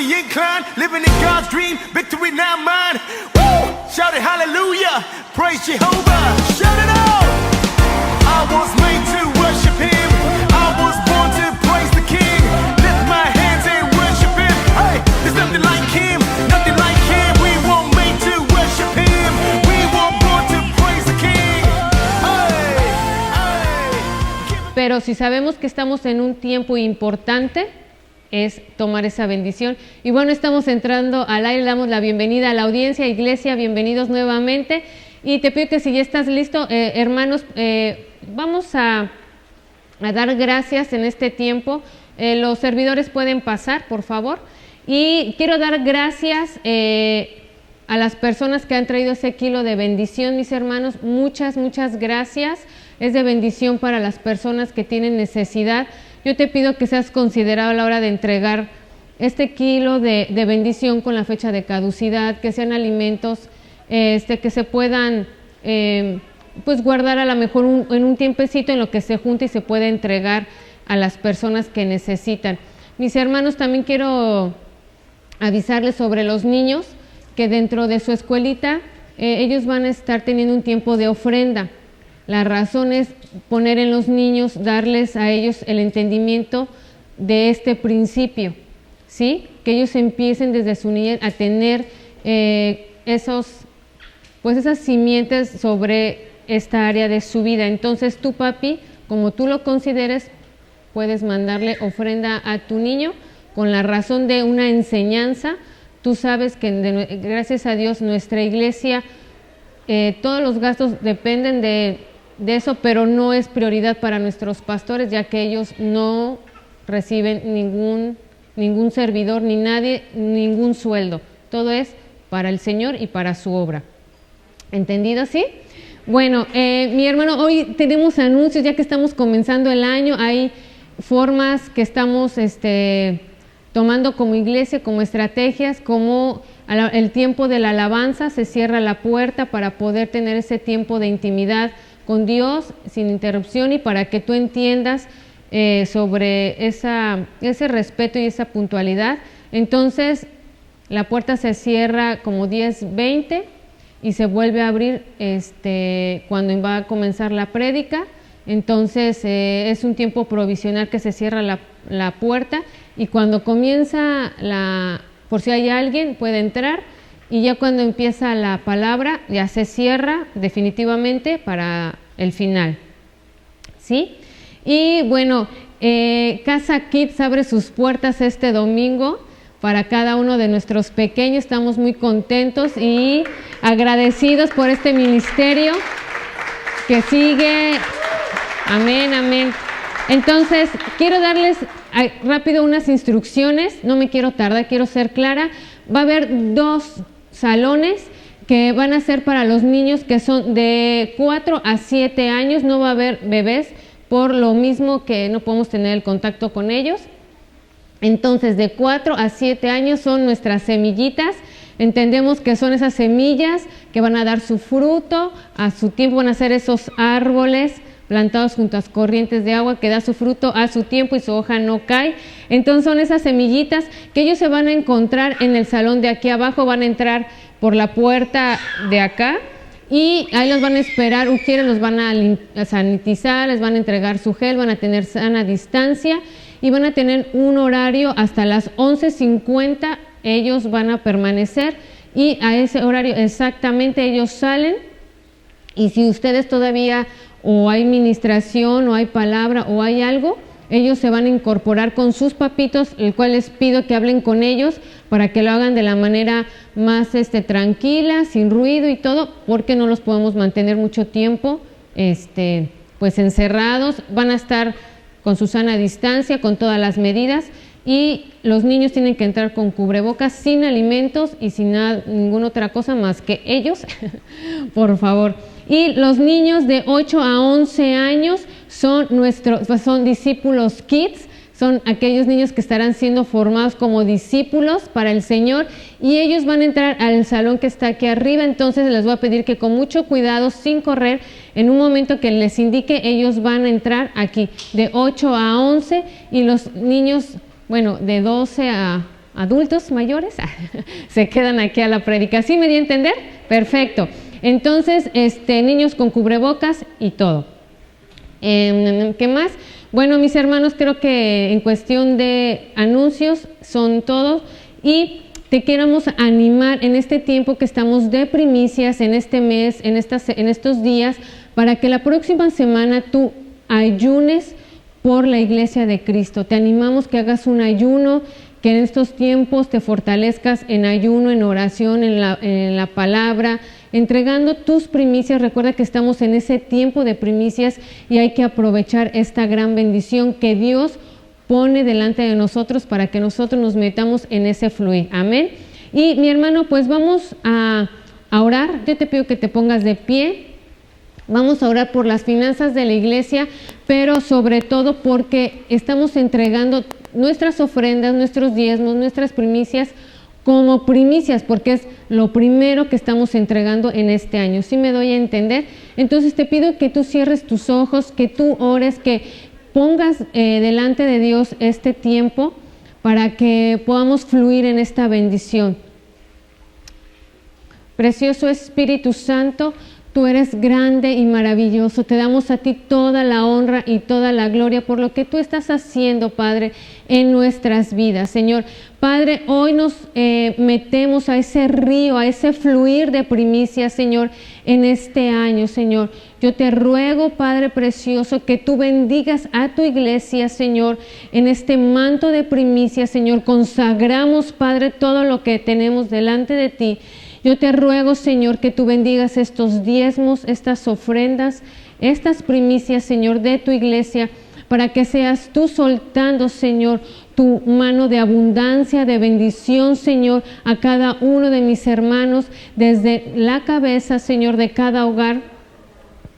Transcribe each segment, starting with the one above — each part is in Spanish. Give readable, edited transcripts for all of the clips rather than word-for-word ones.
spiritually inclined, living in God's dream, victory now mine. Woo! Shout it hallelujah, praise Jehovah, shout it out. I was made to worship Him, I was born to praise the King. Lift my hands and worship Him. Hey, there's nothing like Him, nothing like Him. We weren't made to worship Him, we were born to praise the King. Hey, hey. Pero si sabemos que estamos en un tiempo importante, es tomar esa bendición. Y bueno, estamos entrando al aire, le damos la bienvenida a la audiencia, iglesia, bienvenidos nuevamente. Y te pido que si ya estás listo, hermanos, vamos a dar gracias en este tiempo. Los servidores pueden pasar, por favor. Y quiero dar gracias a las personas que han traído ese kilo de bendición, mis hermanos. Muchas gracias. Es de bendición para las personas que tienen necesidad. Yo te pido que seas considerado a la hora de entregar este kilo de bendición con la fecha de caducidad, que sean alimentos que se puedan pues guardar a lo mejor en un tiempecito en lo que se junta y se puede entregar a las personas que necesitan. Mis hermanos, también quiero avisarles sobre los niños que dentro de su escuelita ellos van a estar teniendo un tiempo de ofrenda. La razón es poner en los niños, darles a ellos el entendimiento de este principio, ¿sí? Que ellos empiecen desde su niñez a tener esas simientes sobre esta área de su vida. Entonces tú, papi, como tú lo consideres, puedes mandarle ofrenda a tu niño con la razón de una enseñanza. Tú sabes que gracias a Dios nuestra iglesia, todos los gastos dependen de eso, pero no es prioridad para nuestros pastores, ya que ellos no reciben ningún servidor ni nadie, ningún sueldo. Todo es para el Señor y para su obra. ¿Entendido, sí? Bueno, mi hermano, hoy tenemos anuncios, ya que estamos comenzando el año. Hay formas que estamos tomando como iglesia, como estrategias, como el tiempo de la alabanza, se cierra la puerta para poder tener ese tiempo de intimidad con Dios sin interrupción, y para que tú entiendas sobre ese respeto y esa puntualidad. Entonces la puerta se cierra como 10:20 y se vuelve a abrir cuando va a comenzar la prédica. Entonces es un tiempo provisional que se cierra la puerta, y cuando comienza por si hay alguien puede entrar, y ya cuando empieza la palabra ya se cierra definitivamente para el final, ¿sí? Y bueno, Casa Kids abre sus puertas este domingo para cada uno de nuestros pequeños. Estamos muy contentos y agradecidos por este ministerio que sigue. Amén, amén. Entonces, quiero darles rápido unas instrucciones, no me quiero tardar, quiero ser clara. Va a haber 2 salones que van a ser para los niños que son de 4 a 7 años, no va a haber bebés, por lo mismo que no podemos tener el contacto con ellos. Entonces, de 4 a 7 años son nuestras semillitas. Entendemos que son esas semillas que van a dar su fruto, a su tiempo van a ser esos árboles plantados junto a las corrientes de agua, que da su fruto a su tiempo y su hoja no cae. Entonces son esas semillitas que ellos se van a encontrar en el salón de aquí abajo, van a entrar por la puerta de acá y ahí los van a esperar. Los van a sanitizar, les van a entregar su gel, van a tener sana distancia y van a tener un horario hasta las 11:50. Ellos van a permanecer y a ese horario exactamente ellos salen. Y si ustedes todavía o hay ministración o hay palabra o hay algo, ellos se van a incorporar con sus papitos, el cual les pido que hablen con ellos para que lo hagan de la manera más tranquila, sin ruido y todo, porque no los podemos mantener mucho tiempo pues encerrados. Van a estar con su sana distancia, con todas las medidas, y los niños tienen que entrar con cubrebocas, sin alimentos y sin ninguna otra cosa más que ellos, por favor. Y los niños de 8 a 11 años son discípulos kids, son aquellos niños que estarán siendo formados como discípulos para el Señor, y ellos van a entrar al salón que está aquí arriba. Entonces les voy a pedir que con mucho cuidado, sin correr, en un momento que les indique, ellos van a entrar aquí de 8 a 11, y los niños, de 12 a adultos mayores se quedan aquí a la prédica. ¿Sí me di a entender? Perfecto. Entonces, niños con cubrebocas y todo. ¿Qué más? Bueno, mis hermanos, creo que en cuestión de anuncios son todos y te queremos animar en este tiempo que estamos de primicias, en este mes, en estos días, para que la próxima semana tú ayunes por la Iglesia de Cristo. Te animamos que hagas un ayuno, que en estos tiempos te fortalezcas en ayuno, en oración, en la palabra, entregando tus primicias. Recuerda que estamos en ese tiempo de primicias y hay que aprovechar esta gran bendición que Dios pone delante de nosotros para que nosotros nos metamos en ese fluir. Amén. Y mi hermano, pues vamos a orar. Yo te pido que te pongas de pie. Vamos a orar por las finanzas de la iglesia, pero sobre todo porque estamos entregando nuestras ofrendas, nuestros diezmos, nuestras primicias como primicias, porque es lo primero que estamos entregando en este año. ¿Sí me doy a entender? Entonces te pido que tú cierres tus ojos, que tú ores, que pongas delante de Dios este tiempo para que podamos fluir en esta bendición. Precioso Espíritu Santo, tú eres grande y maravilloso. Te damos a ti toda la honra y toda la gloria por lo que tú estás haciendo, Padre, en nuestras vidas. Señor, Padre, hoy nos metemos a ese río, a ese fluir de primicias, Señor, en este año, Señor. Yo te ruego, Padre precioso, que tú bendigas a tu iglesia, Señor, en este manto de primicias, Señor. Consagramos, Padre, todo lo que tenemos delante de ti. Yo te ruego, Señor, que tú bendigas estos diezmos, estas ofrendas, estas primicias, Señor, de tu iglesia, para que seas tú soltando, Señor, tu mano de abundancia, de bendición, Señor, a cada uno de mis hermanos, desde la cabeza, Señor, de cada hogar,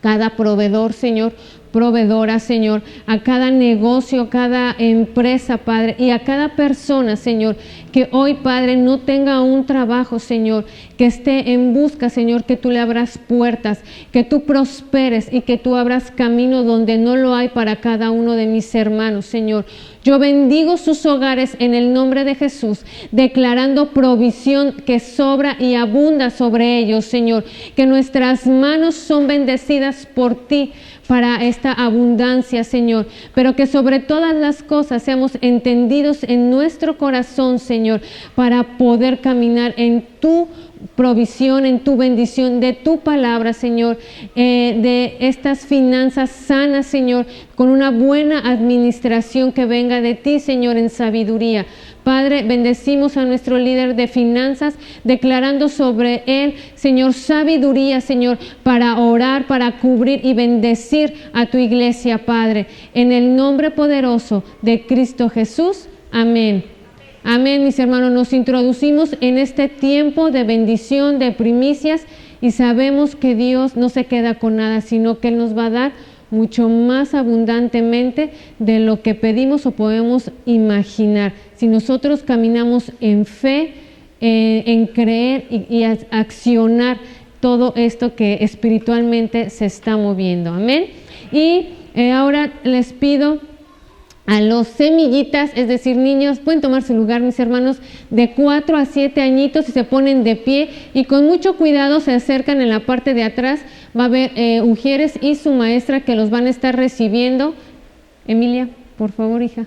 cada proveedor, Señor, proveedora, Señor, a cada negocio, cada empresa, Padre, y a cada persona, Señor, que hoy, Padre, no tenga un trabajo, Señor, que esté en busca, Señor, que tú le abras puertas, que tú prosperes y que tú abras camino donde no lo hay para cada uno de mis hermanos, Señor. Yo bendigo sus hogares en el nombre de Jesús, declarando provisión que sobra y abunda sobre ellos, Señor, que nuestras manos son bendecidas por ti para esta abundancia, Señor, pero que sobre todas las cosas seamos entendidos en nuestro corazón, Señor, para poder caminar en tu provisión, en tu bendición, de tu palabra, Señor, de estas finanzas sanas, Señor, con una buena administración que venga de ti, Señor, en sabiduría. Padre, bendecimos a nuestro líder de finanzas, declarando sobre él, Señor, sabiduría, Señor, para orar, para cubrir y bendecir a tu iglesia, Padre. En el nombre poderoso de Cristo Jesús. Amén. Amén, mis hermanos. Nos introducimos en este tiempo de bendición, de primicias, y sabemos que Dios no se queda con nada, sino que Él nos va a dar mucho más abundantemente de lo que pedimos o podemos imaginar. Si nosotros caminamos en fe, en creer y accionar todo esto que espiritualmente se está moviendo. Amén. Y ahora les pido a los semillitas, es decir, niños, pueden tomar su lugar, mis hermanos, de 4 a 7 añitos, y se ponen de pie y con mucho cuidado se acercan. En la parte de atrás va a haber ujieres y su maestra que los van a estar recibiendo. Emilia, por favor, hija.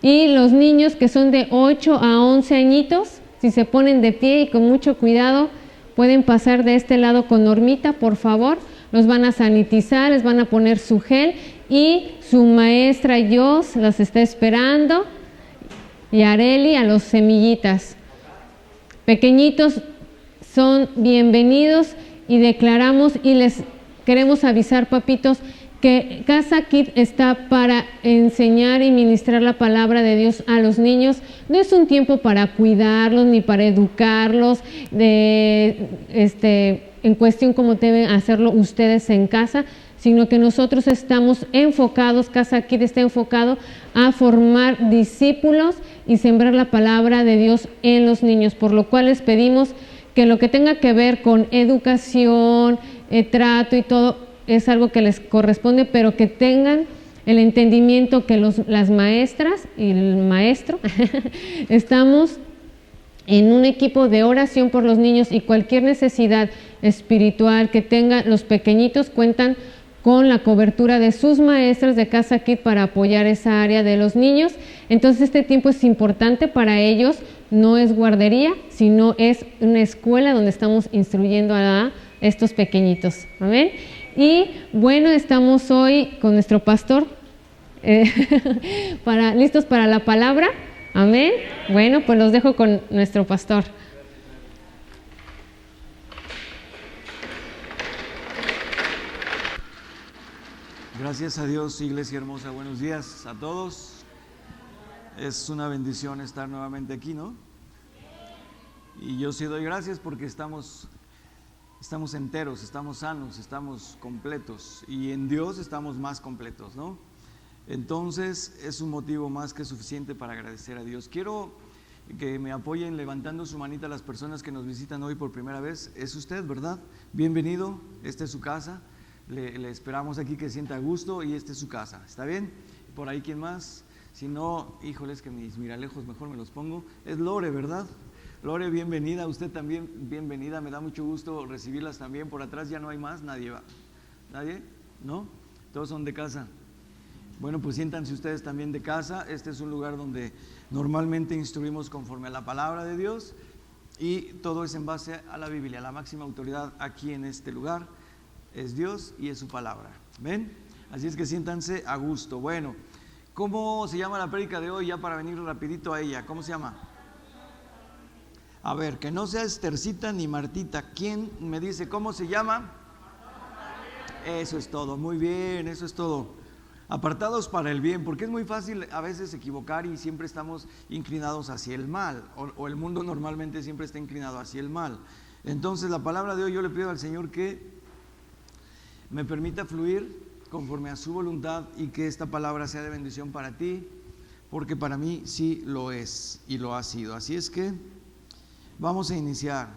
Y los niños que son de 8 a 11 añitos, si se ponen de pie y con mucho cuidado, pueden pasar de este lado con Normita, por favor. Los van a sanitizar, les van a poner su gel y su maestra Jos los está esperando. Y Areli a los semillitas. Pequeñitos son bienvenidos y declaramos y les queremos avisar, papitos, que Casa Kid está para enseñar y ministrar la palabra de Dios a los niños. No es un tiempo para cuidarlos ni para educarlos en cuestión como deben hacerlo ustedes en casa, sino que nosotros estamos enfocados, Casa Kid está enfocado a formar discípulos y sembrar la palabra de Dios en los niños, por lo cual les pedimos que lo que tenga que ver con educación, trato y todo, es algo que les corresponde, pero que tengan el entendimiento que las maestras y el maestro estamos en un equipo de oración por los niños, y cualquier necesidad espiritual que tengan los pequeñitos cuentan con la cobertura de sus maestras de Casa Kid para apoyar esa área de los niños. Entonces este tiempo es importante para ellos, no es guardería, sino es una escuela donde estamos instruyendo a estos pequeñitos. Amén. Y bueno, estamos hoy con nuestro pastor, listos para la palabra. Amén. Bueno, pues los dejo con nuestro pastor. Gracias a Dios, iglesia hermosa, buenos días a todos. Es una bendición estar nuevamente aquí, ¿no? Y yo sí doy gracias porque estamos enteros, estamos sanos, estamos completos, y en Dios estamos más completos, ¿no? Entonces es un motivo más que suficiente para agradecer a Dios. Quiero que me apoyen levantando su manita a las personas que nos visitan hoy por primera vez. Es usted, ¿verdad? Bienvenido, esta es su casa. Le esperamos aquí, que sienta gusto, y esta es su casa, ¿está bien? Por ahí, ¿quién más? Si no, híjoles, que mis miralejos mejor me los pongo. Es Lore, ¿verdad? Lore, bienvenida. Usted también, bienvenida. Me da mucho gusto recibirlas también. Por atrás ya no hay más, nadie va. ¿Nadie? ¿No? Todos son de casa. Bueno, pues siéntanse ustedes también de casa. Este es un lugar donde normalmente instruimos conforme a la palabra de Dios, y todo es en base a la Biblia. La máxima autoridad aquí en este lugar es Dios y es su palabra. ¿Ven? Así es que siéntanse a gusto. Bueno, ¿cómo se llama la prédica de hoy? Ya para venir rapidito a ella. ¿Cómo se llama? A ver, que no sea Estercita ni Martita. ¿Quién me dice cómo se llama? Eso es todo. Muy bien, eso es todo. Apartados para el bien, porque es muy fácil a veces equivocar y siempre estamos inclinados hacia el mal, o el mundo normalmente siempre está inclinado hacia el mal. Entonces la palabra de hoy, yo le pido al Señor que me permita fluir conforme a su voluntad, y que esta palabra sea de bendición para ti, porque para mí sí lo es y lo ha sido. Así es que vamos a iniciar.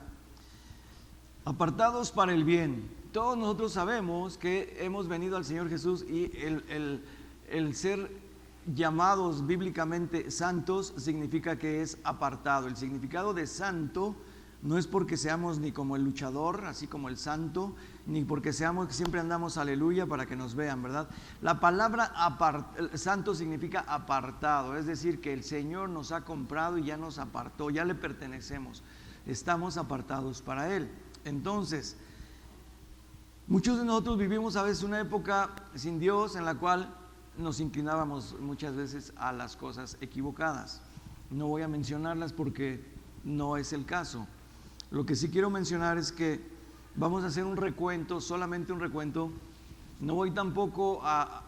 Apartados para el bien. Todos nosotros sabemos que hemos venido al Señor Jesús, y el ser llamados bíblicamente santos significa que es apartado. El significado de santo no es porque seamos ni como el luchador, así como el santo, ni porque seamos que siempre andamos aleluya para que nos vean, ¿verdad? La palabra santo significa apartado, es decir, que el Señor nos ha comprado y ya nos apartó, ya le pertenecemos, estamos apartados para Él. Entonces, muchos de nosotros vivimos a veces una época sin Dios, en la cual nos inclinábamos muchas veces a las cosas equivocadas. No voy a mencionarlas porque no es el caso. Lo que sí quiero mencionar es que vamos a hacer un recuento, solamente un recuento. No voy tampoco a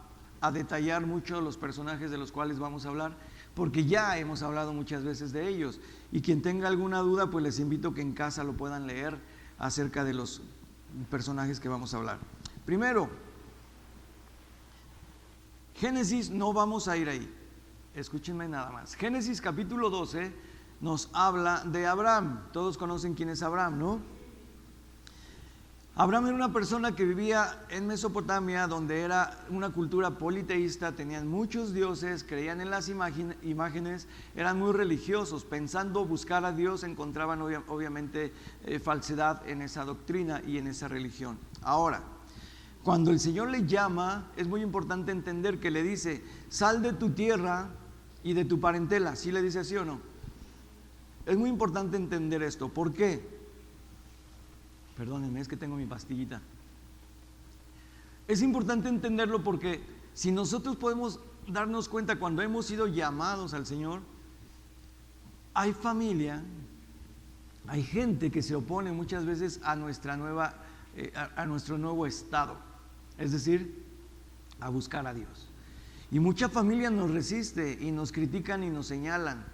detallar mucho los personajes de los cuales vamos a hablar, porque ya hemos hablado muchas veces de ellos. Y quien tenga alguna duda, pues les invito a que en casa lo puedan leer acerca de los personajes que vamos a hablar. Primero, Génesis, no vamos a ir ahí. Escúchenme nada más. Génesis capítulo 12 nos habla de Abraham. Todos conocen quién es Abraham, ¿no? Abraham era una persona que vivía en Mesopotamia, donde era una cultura politeísta, tenían muchos dioses, creían en las imágenes, eran muy religiosos. Pensando buscar a Dios, encontraban obviamente falsedad en esa doctrina y en esa religión. Ahora, cuando el Señor le llama, es muy importante entender que le dice: sal de tu tierra y de tu parentela. ¿Sí le dice así o no? Es muy importante entender esto. ¿Por qué? Perdónenme, es que tengo mi pastillita. Es importante entenderlo porque si nosotros podemos darnos cuenta, cuando hemos sido llamados al Señor, hay familia, hay gente que se opone muchas veces a nuestro nuevo estado, es decir, a buscar a Dios. Y mucha familia nos resiste y nos critican y nos señalan.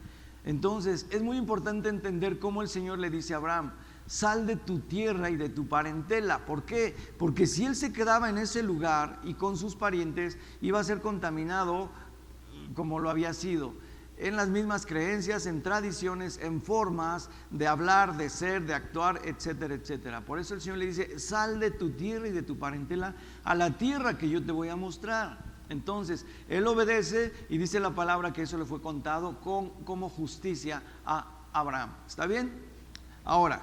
Entonces es muy importante entender cómo el Señor le dice a Abraham: sal de tu tierra y de tu parentela. ¿Por qué? Porque si él se quedaba en ese lugar y con sus parientes, iba a ser contaminado como lo había sido, en las mismas creencias, en tradiciones, en formas de hablar, de ser, de actuar, etcétera, etcétera. Por eso el Señor le dice: sal de tu tierra y de tu parentela a la tierra que yo te voy a mostrar. Entonces, él obedece y dice la palabra que eso le fue contado como justicia a Abraham. ¿Está bien? Ahora,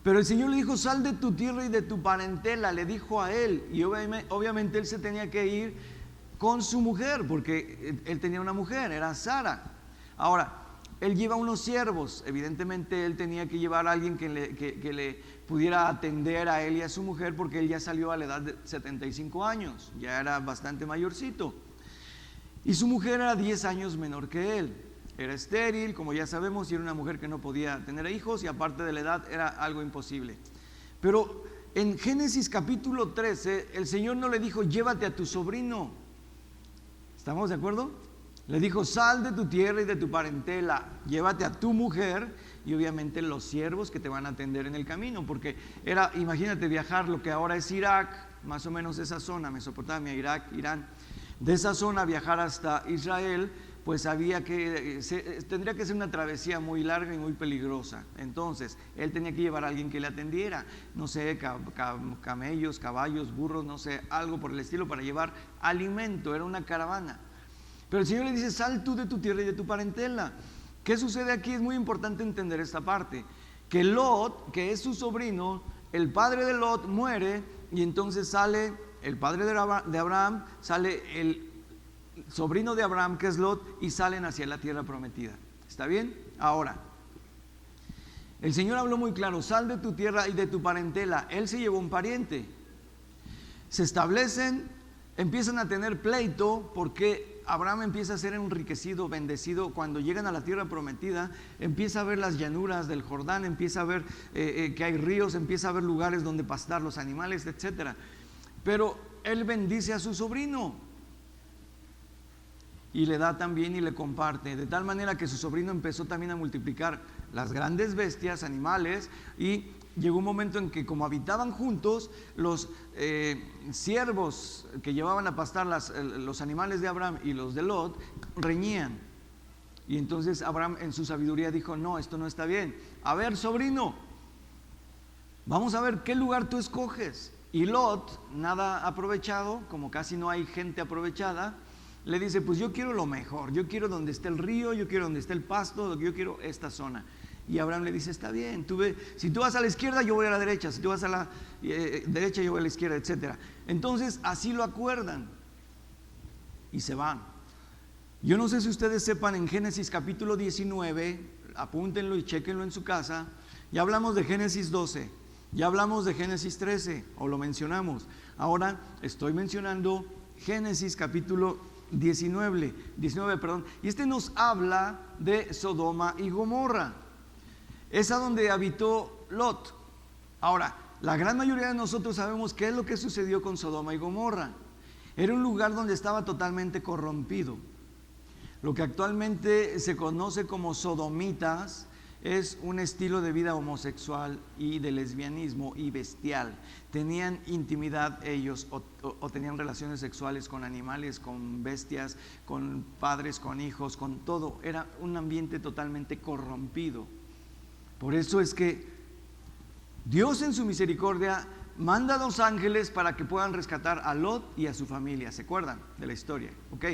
pero el Señor le dijo, sal de tu tierra y de tu parentela, le dijo a él. Y obviamente él se tenía que ir con su mujer, porque él tenía una mujer, era Sara. Ahora, él lleva unos siervos, evidentemente él tenía que llevar a alguien que le pudiera atender a él y a su mujer, porque él ya salió a la edad de 75 años, ya era bastante mayorcito. Y su mujer era 10 años menor que él, era estéril, como ya sabemos, y era una mujer que no podía tener hijos, y aparte de la edad era algo imposible. Pero en Génesis capítulo 13, el Señor no le dijo, llévate a tu sobrino. ¿Estamos de acuerdo? Le dijo, sal de tu tierra y de tu parentela, llévate a tu mujer y obviamente los siervos que te van a atender en el camino, porque era, imagínate viajar lo que ahora es Irak, más o menos esa zona, Mesopotamia, Irak, Irán, de esa zona viajar hasta Israel, pues tendría que ser una travesía muy larga y muy peligrosa. Entonces, él tenía que llevar a alguien que le atendiera, no sé, camellos, caballos, burros, no sé, algo por el estilo para llevar alimento, era una caravana. Pero el Señor le dice, sal tú de tu tierra y de tu parentela. ¿Qué sucede aquí? Es muy importante entender esta parte. Que Lot, que es su sobrino, el padre de Lot muere y entonces sale el padre de Abraham, sale el sobrino de Abraham, que es Lot, y salen hacia la tierra prometida. ¿Está bien? Ahora, el Señor habló muy claro, sal de tu tierra y de tu parentela. Él se llevó un pariente. Se establecen, empiezan a tener pleito porque Abraham empieza a ser enriquecido, bendecido. Cuando llegan a la tierra prometida, empieza a ver las llanuras del Jordán, empieza a ver que hay ríos, empieza a ver lugares donde pastar los animales, etc. Pero él bendice a su sobrino y le da también y le comparte, de tal manera que su sobrino empezó también a multiplicar las grandes bestias, animales, y llegó un momento en que, como habitaban juntos, los siervos que llevaban a pastar los animales de Abraham y los de Lot reñían. Y entonces Abraham en su sabiduría dijo, no, esto no está bien. A ver, sobrino, vamos a ver qué lugar tú escoges. Y Lot, nada aprovechado, como casi no hay gente aprovechada, le dice, pues yo quiero lo mejor, yo quiero donde esté el río, yo quiero donde esté el pasto, yo quiero esta zona. Y Abraham le dice, está bien, si tú vas a la izquierda, yo voy a la derecha, si tú vas a la derecha, yo voy a la izquierda, etc. Entonces, así lo acuerdan y se van. Yo no sé si ustedes sepan, en Génesis capítulo 19, apúntenlo y chéquenlo en su casa, ya hablamos de Génesis 12, ya hablamos de Génesis 13, o lo mencionamos. Ahora estoy mencionando Génesis capítulo 19, y este nos habla de Sodoma y Gomorra. Es a donde habitó Lot. Ahora, la gran mayoría de nosotros sabemos qué es lo que sucedió con Sodoma y Gomorra. Era un lugar donde estaba totalmente corrompido. Lo que actualmente se conoce como sodomitas es un estilo de vida homosexual y de lesbianismo y bestial. Tenían intimidad ellos o tenían relaciones sexuales con animales, con bestias, con padres, con hijos, con todo. Era un ambiente totalmente corrompido. Por eso es que Dios en su misericordia manda a 2 ángeles para que puedan rescatar a Lot y a su familia. ¿Se acuerdan de la historia? ¿Ok?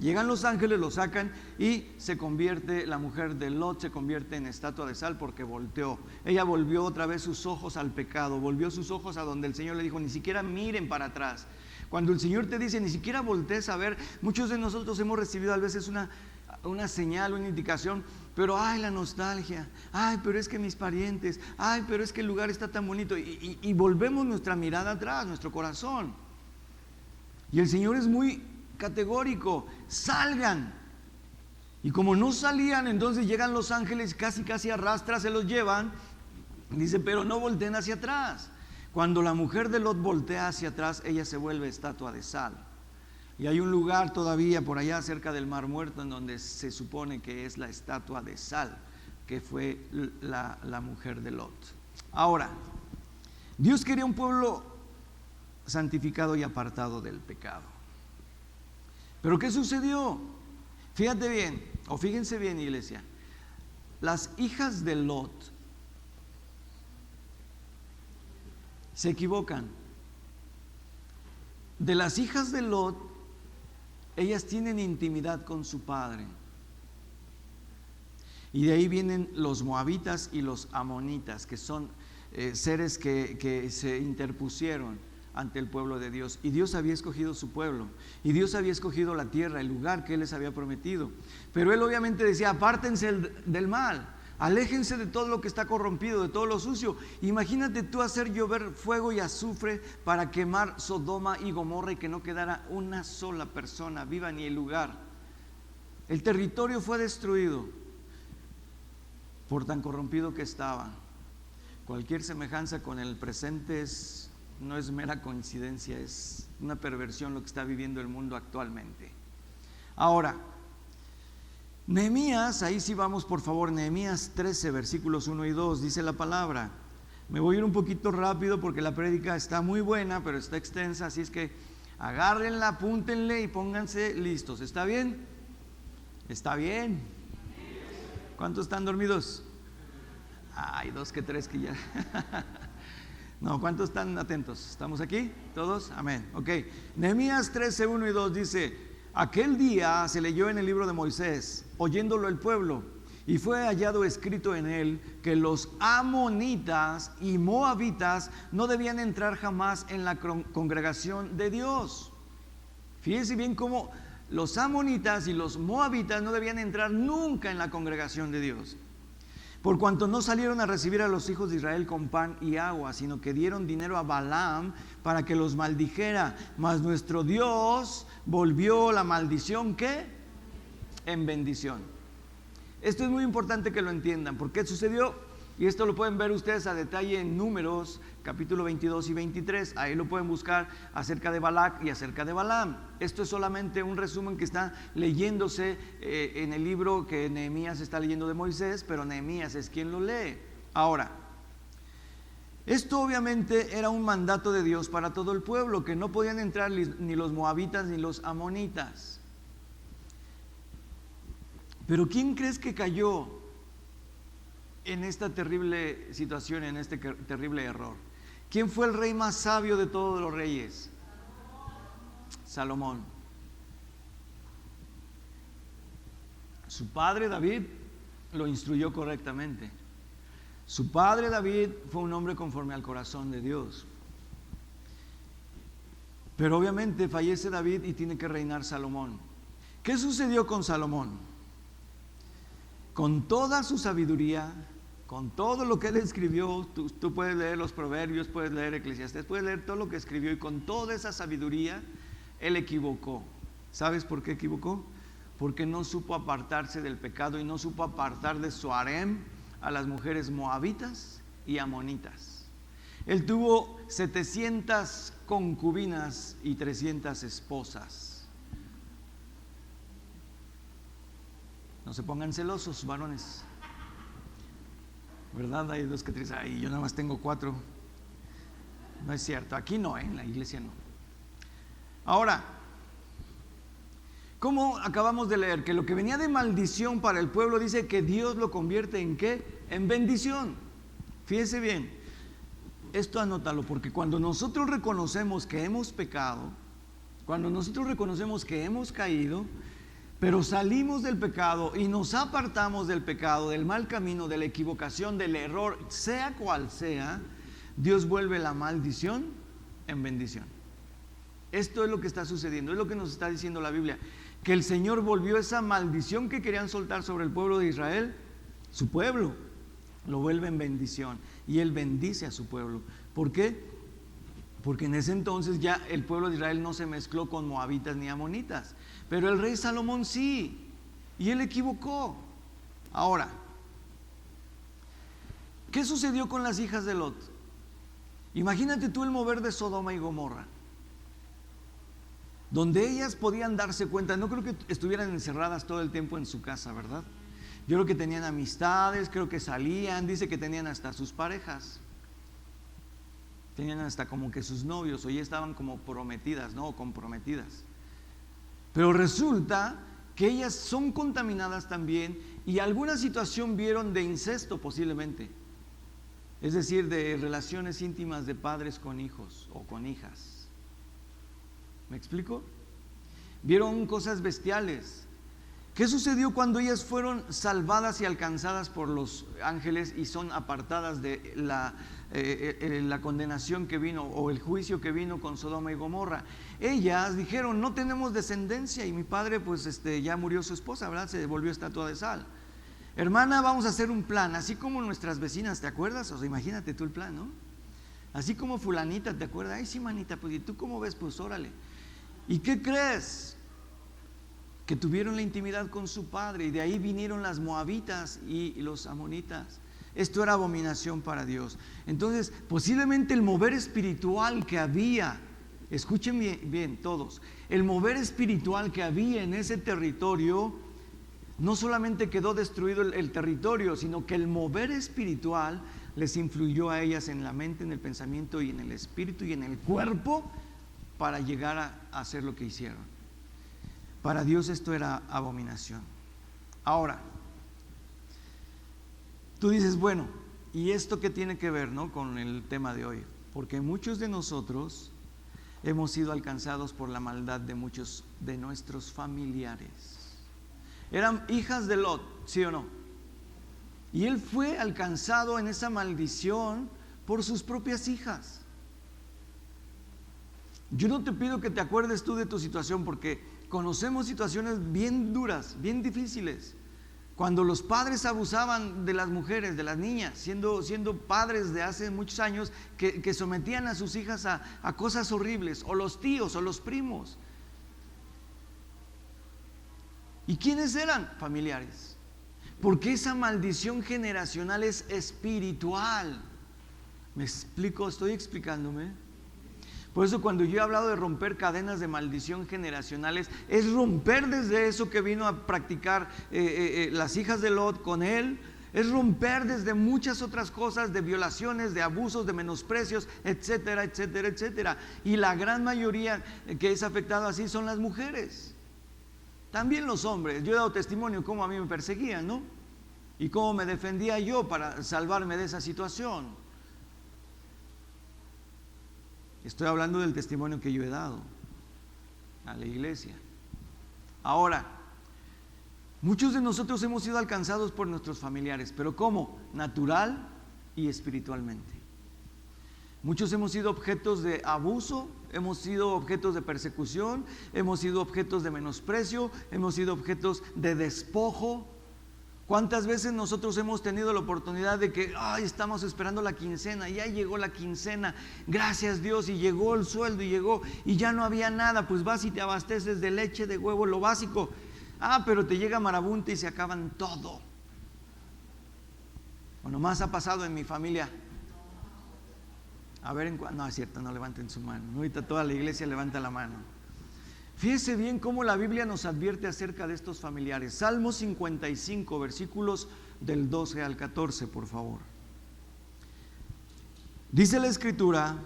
Llegan los ángeles, lo sacan y la mujer de Lot se convierte en estatua de sal porque volteó. Ella volvió otra vez sus ojos al pecado, volvió sus ojos a donde el Señor le dijo, ni siquiera miren para atrás. Cuando el Señor te dice, ni siquiera voltees a ver, muchos de nosotros hemos recibido a veces una señal, una indicación, pero ay, la nostalgia, ay, pero es que mis parientes, ay, pero es que el lugar está tan bonito, y volvemos nuestra mirada atrás, nuestro corazón. Y el Señor es muy categórico, salgan. Y como no salían, entonces llegan los ángeles, casi arrastra, se los llevan. Dice, pero no volteen hacia atrás. Cuando la mujer de Lot voltea hacia atrás, ella se vuelve estatua de sal. Y hay un lugar todavía por allá cerca del Mar Muerto en donde se supone que es la estatua de sal, que fue la mujer de Lot. Ahora, Dios quería un pueblo santificado y apartado del pecado. ¿Pero qué sucedió? Fíjate bien, o fíjense bien, iglesia. Las hijas de Lot se equivocan. De las hijas de Lot ellas tienen intimidad con su padre. Y de ahí vienen los moabitas y los amonitas, que son seres que se interpusieron ante el pueblo de Dios. Y Dios había escogido su pueblo, y Dios había escogido la tierra, el lugar que Él les había prometido. Pero Él obviamente decía: apártense del mal, aléjense de todo lo que está corrompido, de todo lo sucio. Imagínate tú hacer llover fuego y azufre para quemar Sodoma y Gomorra y que no quedara una sola persona viva ni el lugar. El territorio fue destruido por tan corrompido que estaba. Cualquier semejanza con el presente no es mera coincidencia, es una perversión lo que está viviendo el mundo actualmente. Ahora, Nehemías, ahí sí vamos por favor, Nehemías 13, versículos 1 y 2, dice la palabra. Me voy a ir un poquito rápido porque la prédica está muy buena, pero está extensa, así es que agárrenla, apúntenle y pónganse listos. ¿Está bien? ¿Está bien? ¿Cuántos están dormidos? Hay 2 que 3 que ya. No, ¿cuántos están atentos? ¿Estamos aquí? ¿Todos? Amén. Ok. Nehemías 13, 1 y 2 dice: aquel día se leyó en el libro de Moisés, oyéndolo el pueblo, y fue hallado escrito en él que los amonitas y moabitas no debían entrar jamás en la congregación de Dios. Fíjense bien cómo los amonitas y los moabitas no debían entrar nunca en la congregación de Dios, por cuanto no salieron a recibir a los hijos de Israel con pan y agua, sino que dieron dinero a Balaam para que los maldijera. Mas nuestro Dios volvió la maldición, ¿qué? En bendición. Esto es muy importante que lo entiendan. ¿Por qué sucedió? Y esto lo pueden ver ustedes a detalle en Números, capítulo 22 y 23. Ahí lo pueden buscar acerca de Balac y acerca de Balaam. Esto es solamente un resumen que está leyéndose en el libro que Nehemías está leyendo de Moisés, pero Nehemías es quien lo lee. Ahora, esto obviamente era un mandato de Dios para todo el pueblo, que no podían entrar ni los moabitas ni los amonitas. Pero ¿quién crees que cayó en esta terrible situación, en este terrible error? ¿Quién fue el rey más sabio de todos los reyes? Salomón. Su padre David lo instruyó correctamente. Su padre David fue un hombre conforme al corazón de Dios. Pero obviamente fallece David y tiene que reinar Salomón. ¿Qué sucedió con Salomón? Con toda su sabiduría, con todo lo que él escribió, tú puedes leer los Proverbios, puedes leer Eclesiastés, puedes leer todo lo que escribió, y con toda esa sabiduría él equivocó. ¿Sabes por qué equivocó? Porque no supo apartarse del pecado y no supo apartar de su harem a las mujeres moabitas y amonitas. Él tuvo 700 concubinas y 300 esposas. No se pongan celosos, varones, ¿verdad? Hay 2 que 3, ay, yo nada más tengo 4. No es cierto, aquí no, en la iglesia no. Ahora, ¿cómo acabamos de leer? Que lo que venía de maldición para el pueblo, dice que Dios lo convierte en ¿qué? En bendición. Fíjese bien, esto anótalo, porque cuando nosotros reconocemos que hemos pecado, cuando nosotros reconocemos que hemos caído, pero salimos del pecado y nos apartamos del pecado, del mal camino, de la equivocación, del error, sea cual sea, Dios vuelve la maldición en bendición. Esto es lo que está sucediendo, es lo que nos está diciendo la Biblia, que el Señor volvió esa maldición que querían soltar sobre el pueblo de Israel, su pueblo, lo vuelve en bendición, y Él bendice a su pueblo. ¿Por qué? Porque en ese entonces ya el pueblo de Israel no se mezcló con moabitas ni amonitas, pero el rey Salomón sí, y él equivocó. Ahora, ¿qué sucedió con las hijas de Lot? Imagínate tú el mover de Sodoma y Gomorra, donde ellas podían darse cuenta. No creo que estuvieran encerradas todo el tiempo en su casa, ¿verdad? Yo creo que tenían amistades, creo que salían, dice que tenían hasta sus parejas, tenían hasta como que sus novios, o ya estaban como prometidas, ¿no? O comprometidas. Pero resulta que ellas son contaminadas también, y alguna situación vieron de incesto posiblemente, es decir, de relaciones íntimas de padres con hijos o con hijas. ¿Me explico? vieron cosas bestiales. ¿Qué sucedió cuando ellas fueron salvadas y alcanzadas por los ángeles y son apartadas de la condenación que vino o el juicio que vino con Sodoma y Gomorra? Ellas dijeron, no tenemos descendencia y mi padre pues ya murió su esposa, ¿verdad? Se volvió estatua de sal. Hermana, vamos a hacer un plan, así como nuestras vecinas, ¿te acuerdas? O sea, imagínate tú el plan, ¿no? Así como fulanita, ¿te acuerdas? Ay, sí, manita, pues ¿y tú cómo ves? Pues órale. ¿Y qué crees? Que tuvieron la intimidad con su padre y de ahí vinieron las moabitas y los amonitas. Esto era abominación para Dios. Entonces, posiblemente el mover espiritual que había, escuchen bien todos, el mover espiritual que había en ese territorio, no solamente quedó destruido el territorio, sino que el mover espiritual les influyó a ellas en la mente, en el pensamiento y en el espíritu y en el cuerpo para llegar a hacer lo que hicieron. Para Dios esto era abominación. Ahora, tú dices, bueno, ¿y esto qué tiene que ver, no, con el tema de hoy? Porque muchos de nosotros hemos sido alcanzados por la maldad de muchos de nuestros familiares. Eran hijas de Lot, ¿sí o no? Y él fue alcanzado en esa maldición por sus propias hijas. Yo no te pido que te acuerdes tú de tu situación, porque conocemos situaciones bien duras, bien difíciles. Cuando los padres abusaban de las mujeres, de las niñas, siendo padres de hace muchos años, que sometían a sus hijas a cosas horribles, o los tíos, o los primos. ¿Y quiénes eran? Familiares. Porque esa maldición generacional es espiritual. ¿Me explico? ¿Estoy explicándome? Por eso cuando yo he hablado de romper cadenas de maldición generacionales, es romper desde eso que vino a practicar las hijas de Lot con él, es romper desde muchas otras cosas, de violaciones, de abusos, de menosprecios, etcétera, etcétera, etcétera. Y la gran mayoría que es afectada así son las mujeres. También los hombres. Yo he dado testimonio cómo a mí me perseguían, ¿no? Y cómo me defendía yo para salvarme de esa situación. Estoy hablando del testimonio que yo he dado a la iglesia. Ahora, muchos de nosotros hemos sido alcanzados por nuestros familiares, pero ¿cómo? Natural y espiritualmente. Muchos hemos sido objetos de abuso, hemos sido objetos de persecución, hemos sido objetos de menosprecio, hemos sido objetos de despojo. ¿Cuántas veces nosotros hemos tenido la oportunidad de que estamos esperando la quincena, ya llegó la quincena, gracias Dios, y llegó el sueldo y ya no había nada, pues vas y te abasteces de leche, de huevo, lo básico, pero te llega marabunta y se acaban todo? O nomás ha pasado en mi familia. A ver, no es cierto, no levanten su mano, ahorita toda la iglesia levanta la mano. Fíjese bien cómo la Biblia nos advierte acerca de estos familiares. Salmo 55, versículos del 12 al 14, por favor. Dice la Escritura,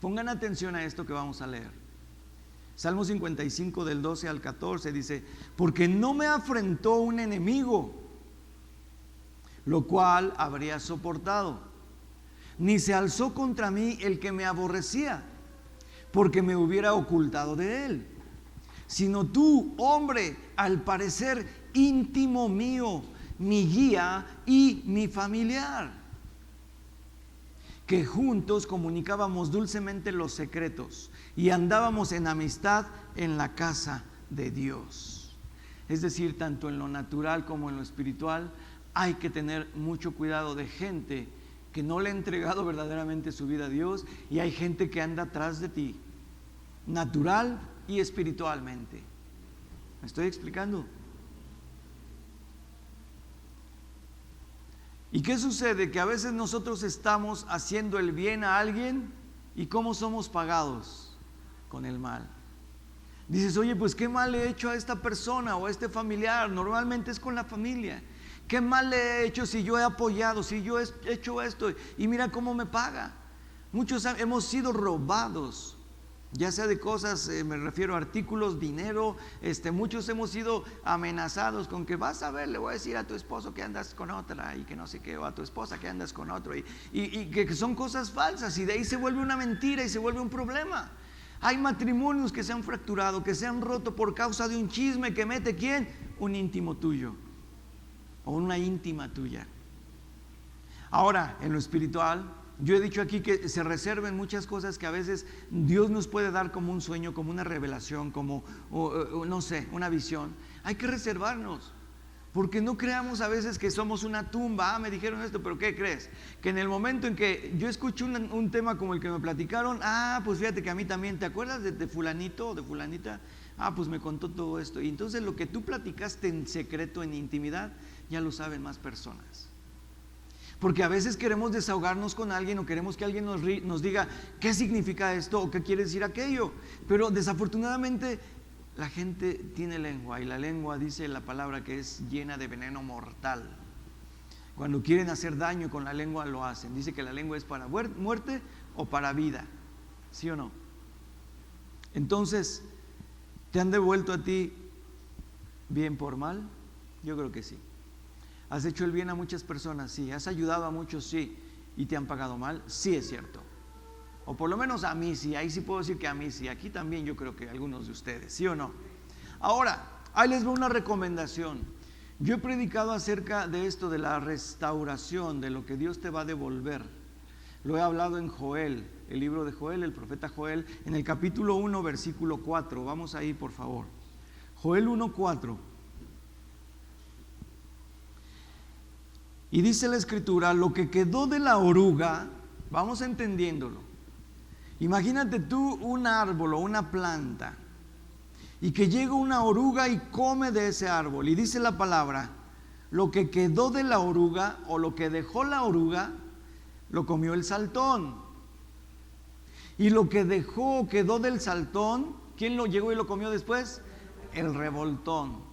pongan atención a esto que vamos a leer. Salmo 55, del 12 al 14, dice: porque no me afrentó un enemigo, lo cual habría soportado, ni se alzó contra mí el que me aborrecía, porque me hubiera ocultado de él, sino tú, hombre, al parecer íntimo mío, mi guía y mi familiar, que juntos comunicábamos dulcemente los secretos y andábamos en amistad en la casa de Dios. Es decir, tanto en lo natural como en lo espiritual, hay que tener mucho cuidado de gente que no le ha entregado verdaderamente su vida a Dios, y hay gente que anda atrás de ti, natural y espiritualmente. ¿Me estoy explicando? ¿Y qué sucede? Que a veces nosotros estamos haciendo el bien a alguien, ¿y cómo somos pagados? Con el mal. Dices, oye, pues qué mal le he hecho a esta persona o a este familiar. Normalmente es con la familia. ¿Qué mal le he hecho si yo he apoyado, si yo he hecho esto? Y mira cómo me paga. Muchos hemos sido robados, ya sea de cosas, me refiero a artículos, dinero. Muchos hemos sido amenazados con que vas a ver, le voy a decir a tu esposo que andas con otra, y que no sé qué, o a tu esposa que andas con otro, y que son cosas falsas, y de ahí se vuelve una mentira y se vuelve un problema. Hay matrimonios que se han fracturado, que se han roto por causa de un chisme que mete ¿quién? Un íntimo tuyo o una íntima tuya. Ahora, en lo espiritual, yo he dicho aquí que se reserven muchas cosas que a veces Dios nos puede dar como un sueño, como una revelación, como, no sé, una visión. Hay que reservarnos, porque no creamos a veces que somos una tumba. Me dijeron esto, pero ¿qué crees? Que en el momento en que yo escucho un tema como el que me platicaron, pues fíjate que a mí también, ¿te acuerdas de fulanito o de fulanita? Pues me contó todo esto. Y entonces lo que tú platicaste en secreto, en intimidad, ya lo saben más personas. Porque a veces queremos desahogarnos con alguien o queremos que alguien nos diga qué significa esto o qué quiere decir aquello. Pero desafortunadamente la gente tiene lengua, y la lengua, dice la palabra, que es llena de veneno mortal. Cuando quieren hacer daño con la lengua lo hacen. Dice que la lengua es para muerte o para vida. ¿Sí o no? Entonces, ¿te han devuelto a ti bien por mal? Yo creo que sí. ¿Has hecho el bien a muchas personas? Sí. ¿Has ayudado a muchos? Sí. ¿Y te han pagado mal? Sí, es cierto. O por lo menos a mí sí. Ahí sí puedo decir que a mí sí. Aquí también yo creo que algunos de ustedes. ¿Sí o no? Ahora, ahí les voy una recomendación. Yo he predicado acerca de esto, de la restauración, de lo que Dios te va a devolver. Lo he hablado en Joel, el libro de Joel, el profeta Joel, en el capítulo 1, versículo 4. Vamos ahí, por favor. Joel 1, 4. Y dice la escritura, lo que quedó de la oruga, vamos entendiéndolo. Imagínate tú un árbol o una planta, y que llega una oruga y come de ese árbol. Y dice la palabra, lo que quedó de la oruga o lo que dejó la oruga, lo comió el saltón. Y lo que quedó del saltón, ¿quién lo llegó y lo comió después? El revoltón.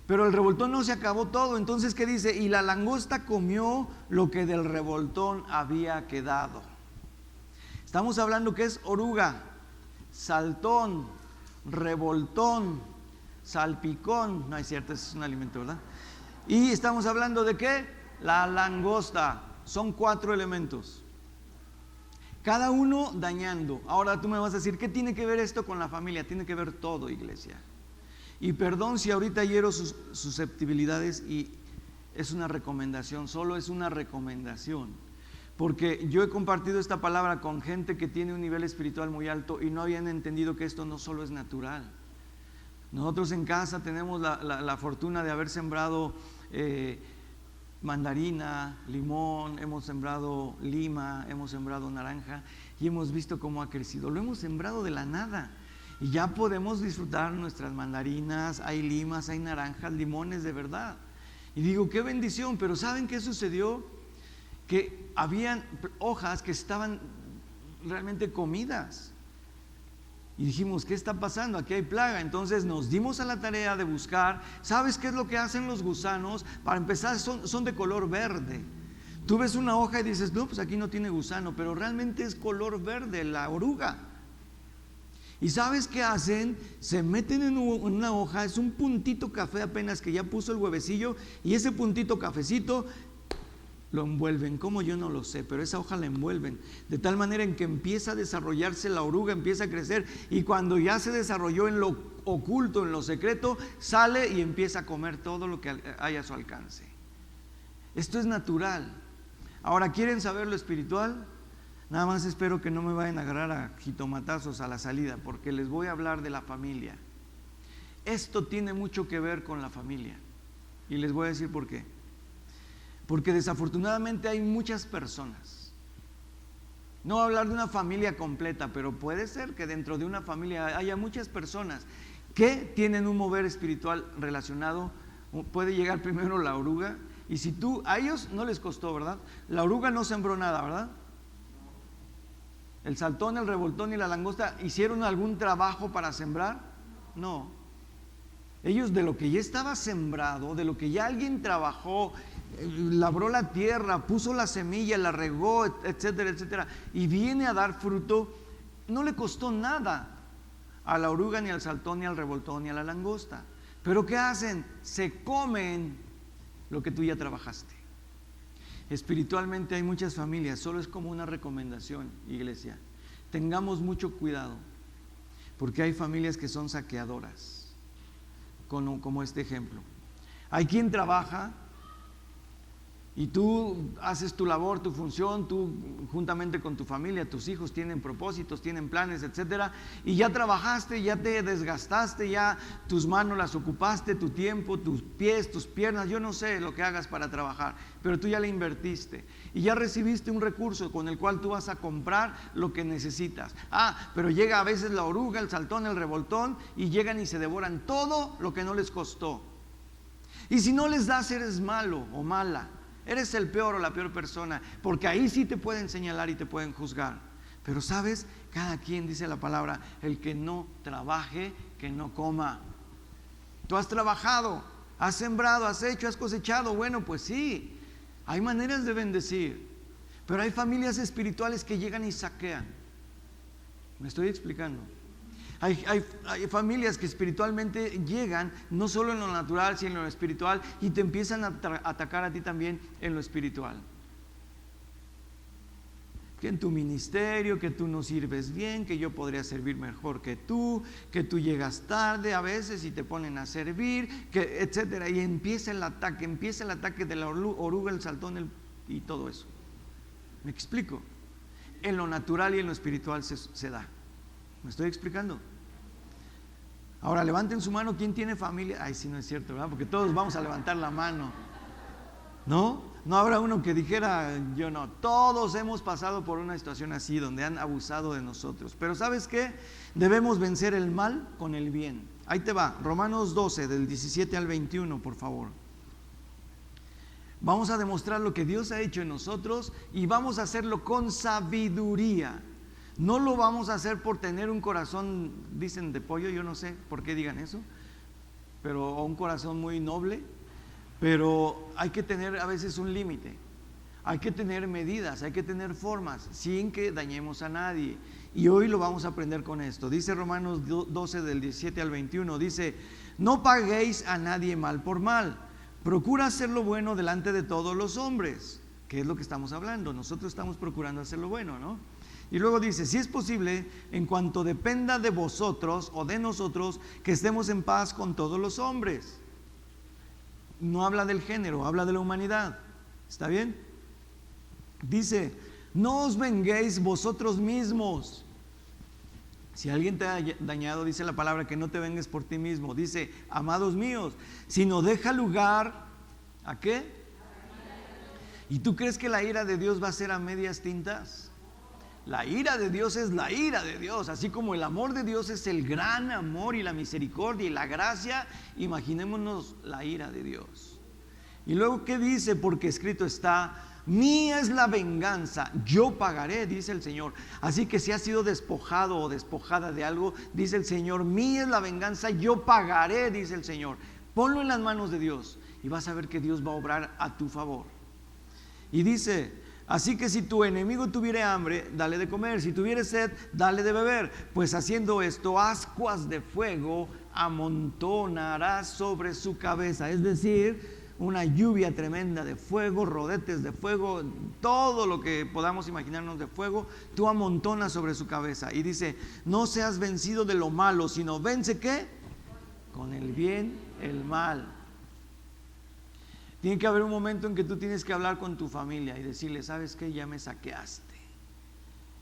Pero el revoltón no se acabó todo. Entonces, ¿qué dice? Y la langosta comió lo que del revoltón había quedado. Estamos hablando que es oruga, saltón, revoltón, salpicón. No es cierto, ese es un alimento, ¿verdad? Y estamos hablando de ¿qué? La langosta. Son 4 elementos, cada uno dañando. Ahora tú me vas a decir, ¿qué tiene que ver esto con la familia? Tiene que ver todo, iglesia. Y perdón si ahorita hiero sus susceptibilidades, y es una recomendación, solo es una recomendación. Porque yo he compartido esta palabra con gente que tiene un nivel espiritual muy alto y no habían entendido que esto no solo es natural. Nosotros en casa tenemos la fortuna de haber sembrado mandarina, limón, hemos sembrado lima, hemos sembrado naranja y hemos visto cómo ha crecido. Lo hemos sembrado de la nada y ya podemos disfrutar nuestras mandarinas, hay limas, hay naranjas, limones de verdad. Y digo, qué bendición, pero ¿saben qué sucedió? Que habían hojas que estaban realmente comidas. Y dijimos, ¿qué está pasando? Aquí hay plaga. Entonces nos dimos a la tarea de buscar. ¿Sabes qué es lo que hacen los gusanos? Para empezar, son de color verde. Tú ves una hoja y dices, no, pues aquí no tiene gusano, pero realmente es color verde, la oruga. ¿Y sabes qué hacen? Se meten en una hoja, es un puntito café apenas que ya puso el huevecillo, y ese puntito cafecito lo envuelven. ¿Cómo? Yo no lo sé, pero esa hoja la envuelven de tal manera en que empieza a desarrollarse la oruga, empieza a crecer, y cuando ya se desarrolló en lo oculto, en lo secreto, sale y empieza a comer todo lo que haya a su alcance. Esto es natural. Ahora, ¿quieren saber lo espiritual? Nada más espero que no me vayan a agarrar a jitomatazos a la salida, porque les voy a hablar de la familia. Esto tiene mucho que ver con la familia, y les voy a decir por qué. Porque desafortunadamente hay muchas personas, no voy a hablar de una familia completa, pero puede ser que dentro de una familia haya muchas personas que tienen un mover espiritual relacionado. Puede llegar primero la oruga, y si tú, a ellos no les costó, ¿verdad? La oruga no sembró nada, ¿verdad? El saltón, el revoltón y la langosta, ¿hicieron algún trabajo para sembrar? No. Ellos, de lo que ya estaba sembrado, de lo que ya alguien trabajó, labró la tierra, puso la semilla, la regó, etcétera, etcétera, y viene a dar fruto, no le costó nada a la oruga, ni al saltón, ni al revoltón, ni a la langosta. Pero ¿qué hacen? Se comen lo que tú ya trabajaste. Espiritualmente hay muchas familias, solo es como una recomendación, iglesia. tengamos mucho cuidado, porque hay familias que son saqueadoras, como este ejemplo. Hay quien trabaja y tú haces tu labor, tu función, tú juntamente con tu familia, tus hijos tienen propósitos, tienen planes, etcétera, y ya trabajaste, ya te desgastaste, ya tus manos las ocupaste, tu tiempo, tus pies, tus piernas, yo no sé lo que hagas para trabajar, pero tú ya le invertiste y ya recibiste un recurso con el cual tú vas a comprar lo que necesitas. Pero llega a veces la oruga, el saltón, el revoltón, y llegan y se devoran todo lo que no les costó. Y si no les das, eres malo o mala. Eres el peor o la peor persona, porque ahí sí te pueden señalar y te pueden juzgar. Pero sabes, cada quien, dice la palabra, el que no trabaje, que no coma. Tú has trabajado, has sembrado, has hecho, has cosechado. Bueno, pues sí, hay maneras de bendecir, pero hay familias espirituales que llegan y saquean. ¿Me estoy explicando? Hay familias que espiritualmente llegan, no solo en lo natural, sino en lo espiritual, y te empiezan a atacar a ti también en lo espiritual. Que en tu ministerio, que tú no sirves bien, que yo podría servir mejor que tú llegas tarde a veces y te ponen a servir, que etcétera. Y empieza el ataque de la oruga, el saltón y todo eso. ¿Me explico? En lo natural y en lo espiritual se da. ¿Me estoy explicando? Ahora levanten su mano, ¿quién tiene familia? Ay, sí, no es cierto, ¿verdad? Porque todos vamos a levantar la mano. ¿No? No habrá uno que dijera, yo no. Todos hemos pasado por una situación así, donde han abusado de nosotros. Pero ¿sabes qué? Debemos vencer el mal con el bien. Ahí te va, Romanos 12, del 17 al 21, por favor. Vamos a demostrar lo que Dios ha hecho en nosotros y vamos a hacerlo con sabiduría. No lo vamos a hacer por tener un corazón, dicen, de pollo, yo no sé por qué digan eso, pero un corazón muy noble, pero hay que tener a veces un límite, hay que tener medidas, hay que tener formas, sin que dañemos a nadie. Y hoy lo vamos a aprender con esto. Dice Romanos 12 del 17 al 21, dice, no paguéis a nadie mal por mal, procura hacer lo bueno delante de todos los hombres, que es lo que estamos hablando, nosotros estamos procurando hacer lo bueno, ¿no? Y luego dice, si es posible, en cuanto dependa de vosotros o de nosotros, que estemos en paz con todos los hombres. No habla del género, habla de la humanidad. ¿Está bien? Dice, no os venguéis vosotros mismos. Si alguien te ha dañado, dice la palabra, que no te vengues por ti mismo. Dice, amados míos, sino deja lugar, ¿a qué? ¿Y tú crees que la ira de Dios va a ser a medias tintas? La ira de Dios es la ira de Dios, así como el amor de Dios es el gran amor y la misericordia y la gracia, imaginémonos la ira de Dios. Y luego, ¿qué dice? Porque escrito está, mía es la venganza, yo pagaré, dice el Señor. Así que si has sido despojado o despojada de algo, dice el Señor, mía es la venganza, yo pagaré, dice el Señor. Ponlo en las manos de Dios y vas a ver que Dios va a obrar a tu favor. Y dice, así que si tu enemigo tuviere hambre, dale de comer, si tuviere sed, dale de beber, pues haciendo esto, ascuas de fuego amontonarás sobre su cabeza. Es decir, una lluvia tremenda de fuego, rodetes de fuego, todo lo que podamos imaginarnos de fuego, tú amontonas sobre su cabeza. Y dice, no seas vencido de lo malo, sino vence ¿qué? Con el bien, el mal. Tiene que haber un momento en que tú tienes que hablar con tu familia y decirle, ¿sabes qué? Ya me saqueaste.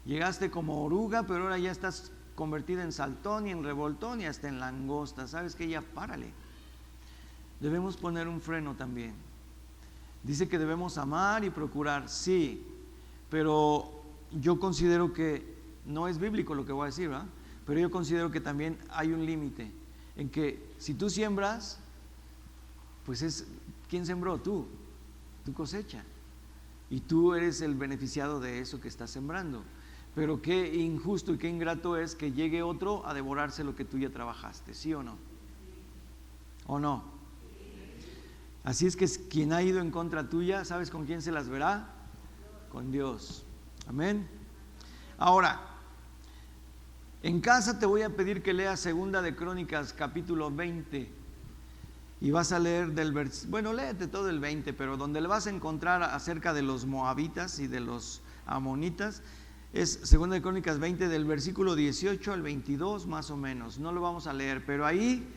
Llegaste como oruga, pero ahora ya estás convertida en saltón y en revoltón y hasta en langosta. ¿Sabes qué? Ya párale. Debemos poner un freno también. Dice que debemos amar y procurar, sí, pero yo considero que no es bíblico lo que voy a decir, ¿verdad? Pero yo considero que también hay un límite en que si tú siembras, pues es... ¿Quién sembró? Tú, tu cosecha. Y tú eres el beneficiado de eso que estás sembrando. Pero qué injusto y qué ingrato es que llegue otro a devorarse lo que tú ya trabajaste, ¿sí o no? ¿O no? Así es que quien ha ido en contra tuya, ¿sabes con quién se las verá? Con Dios. Amén. Ahora, en casa te voy a pedir que leas Segunda de Crónicas, capítulo 20. Y vas a leer bueno, léete todo el 20, pero donde le vas a encontrar acerca de los moabitas y de los amonitas, Es 2 de Crónicas 20 del versículo 18 al 22 más o menos. No lo vamos a leer, pero ahí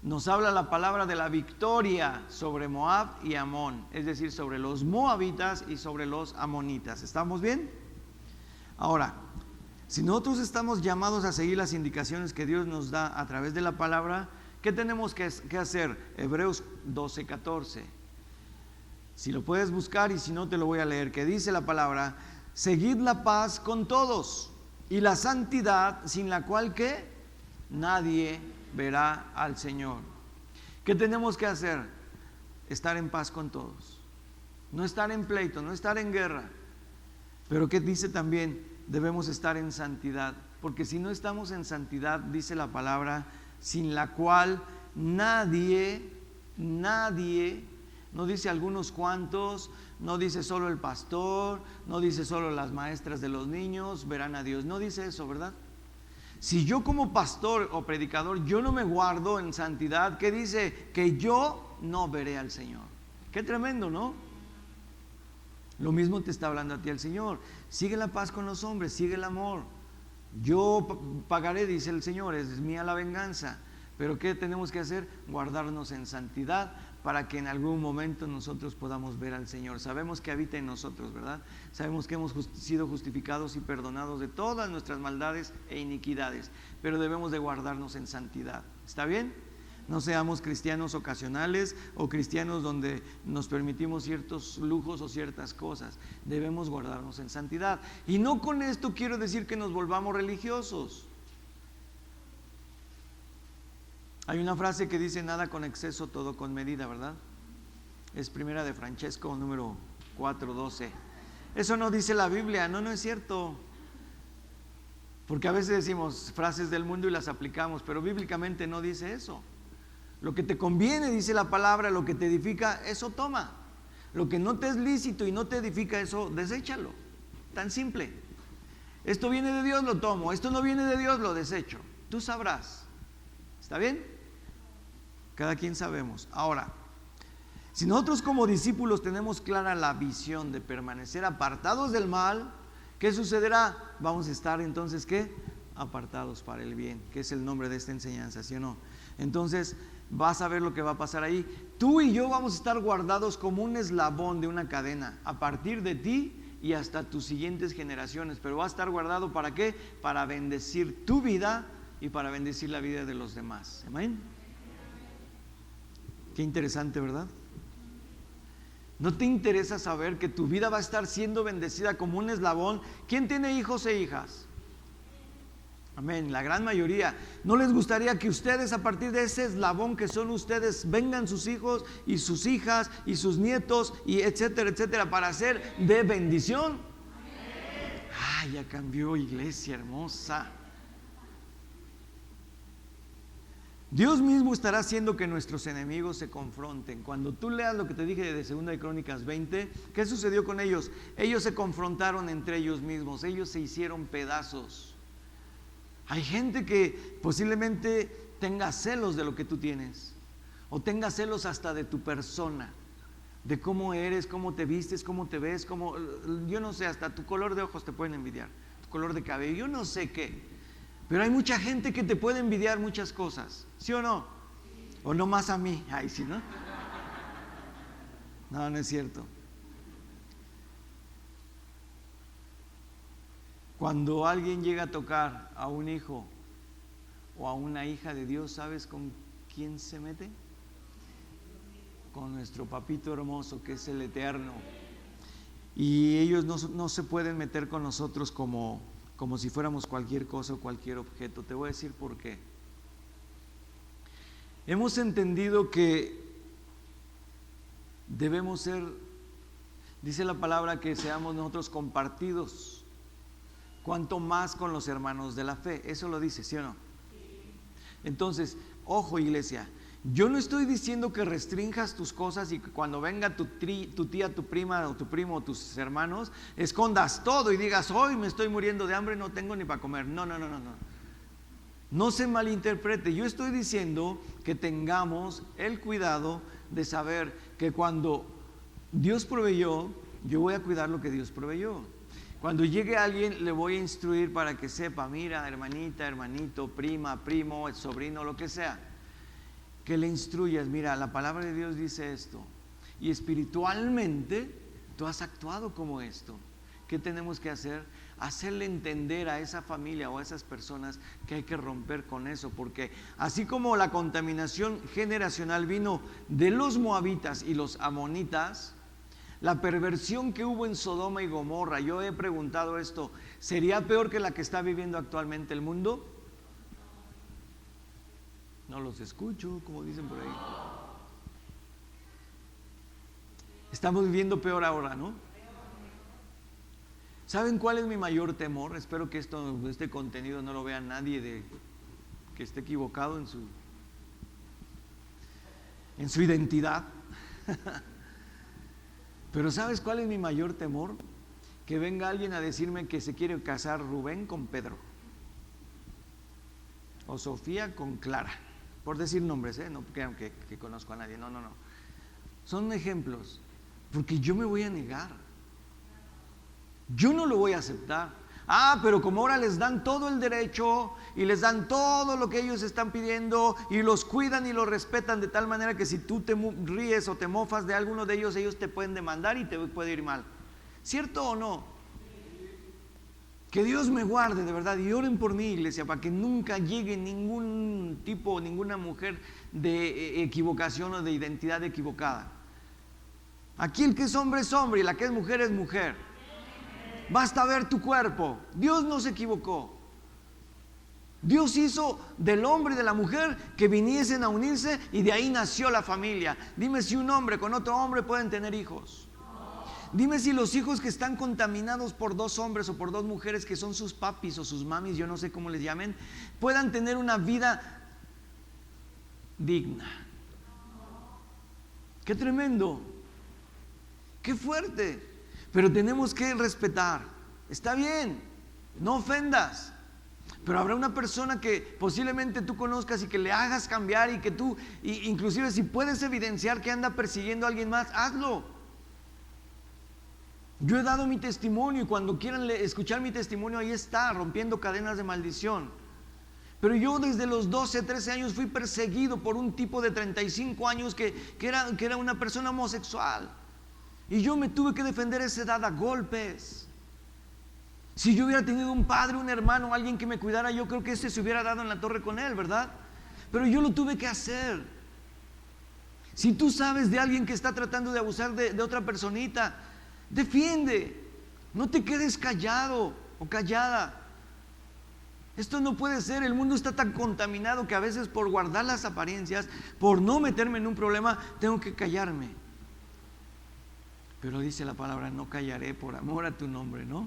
nos habla la palabra de la victoria sobre Moab y Amón, es decir, sobre los moabitas y sobre los amonitas. ¿Estamos bien? Ahora, si nosotros estamos llamados a seguir las indicaciones que Dios nos da a través de la palabra, ¿qué tenemos que hacer? Hebreos 12:14. Si lo puedes buscar y si no te lo voy a leer, que dice la palabra: seguid la paz con todos y la santidad, sin la cual ¿qué? Nadie verá al Señor. ¿Qué tenemos que hacer? Estar en paz con todos, no estar en pleito, no estar en guerra. Pero ¿qué dice también? Debemos estar en santidad, porque si no estamos en santidad, dice la palabra, sin la cual nadie, no dice algunos cuantos, no dice solo el pastor, no dice solo las maestras de los niños verán a Dios, no dice eso, ¿verdad? Si yo como pastor o predicador, yo no me guardo en santidad, ¿qué dice? Que yo no veré al Señor. Qué tremendo, ¿no? Lo mismo te está hablando a ti el Señor. Sigue la paz con los hombres, sigue el amor. Yo pagaré, dice el Señor, es mía la venganza. Pero ¿qué tenemos que hacer? Guardarnos en santidad para que en algún momento nosotros podamos ver al Señor. Sabemos que habita en nosotros, ¿verdad? Sabemos que hemos sido justificados y perdonados de todas nuestras maldades e iniquidades, pero debemos de guardarnos en santidad. ¿Está bien? No seamos cristianos ocasionales o cristianos donde nos permitimos ciertos lujos o ciertas cosas. Debemos guardarnos en santidad. Y no con esto quiero decir que nos volvamos religiosos. Hay una frase que dice: nada con exceso, todo con medida, ¿verdad? Es primera de Francesco, número 4:12. Eso no dice la Biblia, no es cierto. Porque a veces decimos frases del mundo y las aplicamos, pero bíblicamente no dice eso. Lo que te conviene, dice la palabra, lo que te edifica, eso toma. Lo que no te es lícito y no te edifica, eso deséchalo. Tan simple. Esto viene de Dios, lo tomo. Esto no viene de Dios, lo desecho. Tú sabrás. ¿Está bien? Cada quien sabemos. Ahora, si nosotros como discípulos tenemos clara la visión de permanecer apartados del mal, ¿qué sucederá? Vamos a estar entonces, ¿qué? Apartados para el bien, que es el nombre de esta enseñanza, ¿sí o no? Entonces, vas a ver lo que va a pasar ahí. Tú y yo vamos a estar guardados como un eslabón de una cadena, a partir de ti y hasta tus siguientes generaciones. Pero va a estar guardado ¿para qué? Para bendecir tu vida y para bendecir la vida de los demás. Amén. Qué interesante, ¿verdad? ¿No te interesa saber que tu vida va a estar siendo bendecida como un eslabón? ¿Quién tiene hijos e hijas? Amén, la gran mayoría. ¿No les gustaría que ustedes, a partir de ese eslabón que son ustedes, vengan sus hijos y sus hijas y sus nietos y etcétera, etcétera, para ser de bendición? Ay, ya cambió, iglesia hermosa. Dios mismo estará haciendo que nuestros enemigos se confronten. Cuando tú leas lo que te dije de 2 de Crónicas 20, ¿qué sucedió con ellos? Ellos se confrontaron entre ellos mismos, ellos se hicieron pedazos. Hay gente que posiblemente tenga celos de lo que tú tienes, o tenga celos hasta de tu persona, de cómo eres, cómo te vistes, cómo te ves, yo no sé, hasta tu color de ojos te pueden envidiar, tu color de cabello, yo no sé qué. Pero hay mucha gente que te puede envidiar muchas cosas, ¿sí o no? O no más a mí, ay, sí, ¿no? No es cierto. Cuando alguien llega a tocar a un hijo o a una hija de Dios, ¿sabes con quién se mete? Con nuestro papito hermoso, que es el eterno. Y ellos no se pueden meter con nosotros como si fuéramos cualquier cosa o cualquier objeto. Te voy a decir por qué. Hemos entendido que debemos ser, dice la palabra, que seamos nosotros compartidos, cuanto más con los hermanos de la fe. Eso lo dice, ¿sí o no? Entonces, ojo, iglesia, yo no estoy diciendo que restrinjas tus cosas y que cuando venga tu tía, tu prima o tu primo o tus hermanos, escondas todo y digas: hoy me estoy muriendo de hambre, no tengo ni para comer. No. No se malinterprete. Yo estoy diciendo que tengamos el cuidado de saber que cuando Dios proveyó, yo voy a cuidar lo que Dios proveyó. Cuando llegue alguien le voy a instruir para que sepa, mira, hermanita, hermanito, prima, primo, el sobrino, lo que sea, que le instruyas, mira, la palabra de Dios dice esto, y espiritualmente tú has actuado como esto. ¿Qué tenemos que hacer? Hacerle entender a esa familia o a esas personas que hay que romper con eso, porque así como la contaminación generacional vino de los moabitas y los amonitas, la perversión que hubo en Sodoma y Gomorra, yo he preguntado esto, ¿sería peor que la que está viviendo actualmente el mundo? No los escucho, como dicen por ahí. Estamos viviendo peor ahora, ¿no? ¿Saben cuál es mi mayor temor? Espero que este contenido no lo vea nadie que esté equivocado en su identidad. Pero ¿sabes cuál es mi mayor temor? Que venga alguien a decirme que se quiere casar Rubén con Pedro, o Sofía con Clara, por decir nombres, no crean que conozco a nadie, no. Son ejemplos, porque yo me voy a negar. Yo no lo voy a aceptar. Pero como ahora les dan todo el derecho y les dan todo lo que ellos están pidiendo y los cuidan y los respetan de tal manera que si tú te ríes o te mofas de alguno de ellos, ellos te pueden demandar y te puede ir mal. ¿Cierto o no? Que Dios me guarde de verdad, y oren por mí, iglesia, para que nunca llegue ningún tipo, ninguna mujer de equivocación o de identidad equivocada. Aquí el que es hombre y la que es mujer. Basta ver tu cuerpo. Dios no se equivocó. Dios hizo del hombre y de la mujer que viniesen a unirse, y de ahí nació la familia. Dime si un hombre con otro hombre pueden tener hijos. Dime si los hijos que están contaminados por dos hombres o por dos mujeres que son sus papis o sus mamis, yo no sé cómo les llamen, puedan tener una vida digna. Qué tremendo, qué fuerte. Pero tenemos que respetar. Está bien, no ofendas. Pero habrá una persona que posiblemente tú conozcas y que le hagas cambiar, y que tú, inclusive si puedes evidenciar que anda persiguiendo a alguien más, hazlo. Yo he dado mi testimonio, y cuando quieran escuchar mi testimonio, ahí está, rompiendo cadenas de maldición. Pero yo desde los 12, 13 años fui perseguido por un tipo de 35 años que era una persona homosexual. Y yo me tuve que defender a esa edad a golpes. Si yo hubiera tenido un padre, un hermano, alguien que me cuidara, yo creo que ese se hubiera dado en la torre con él, ¿verdad? Pero yo lo tuve que hacer. Si tú sabes de alguien que está tratando de abusar de otra personita, defiende. No te quedes callado o callada. Esto no puede ser. El mundo está tan contaminado que a veces, por guardar las apariencias, por no meterme en un problema, tengo que callarme. Pero dice la palabra, no callaré por amor a tu nombre, ¿no?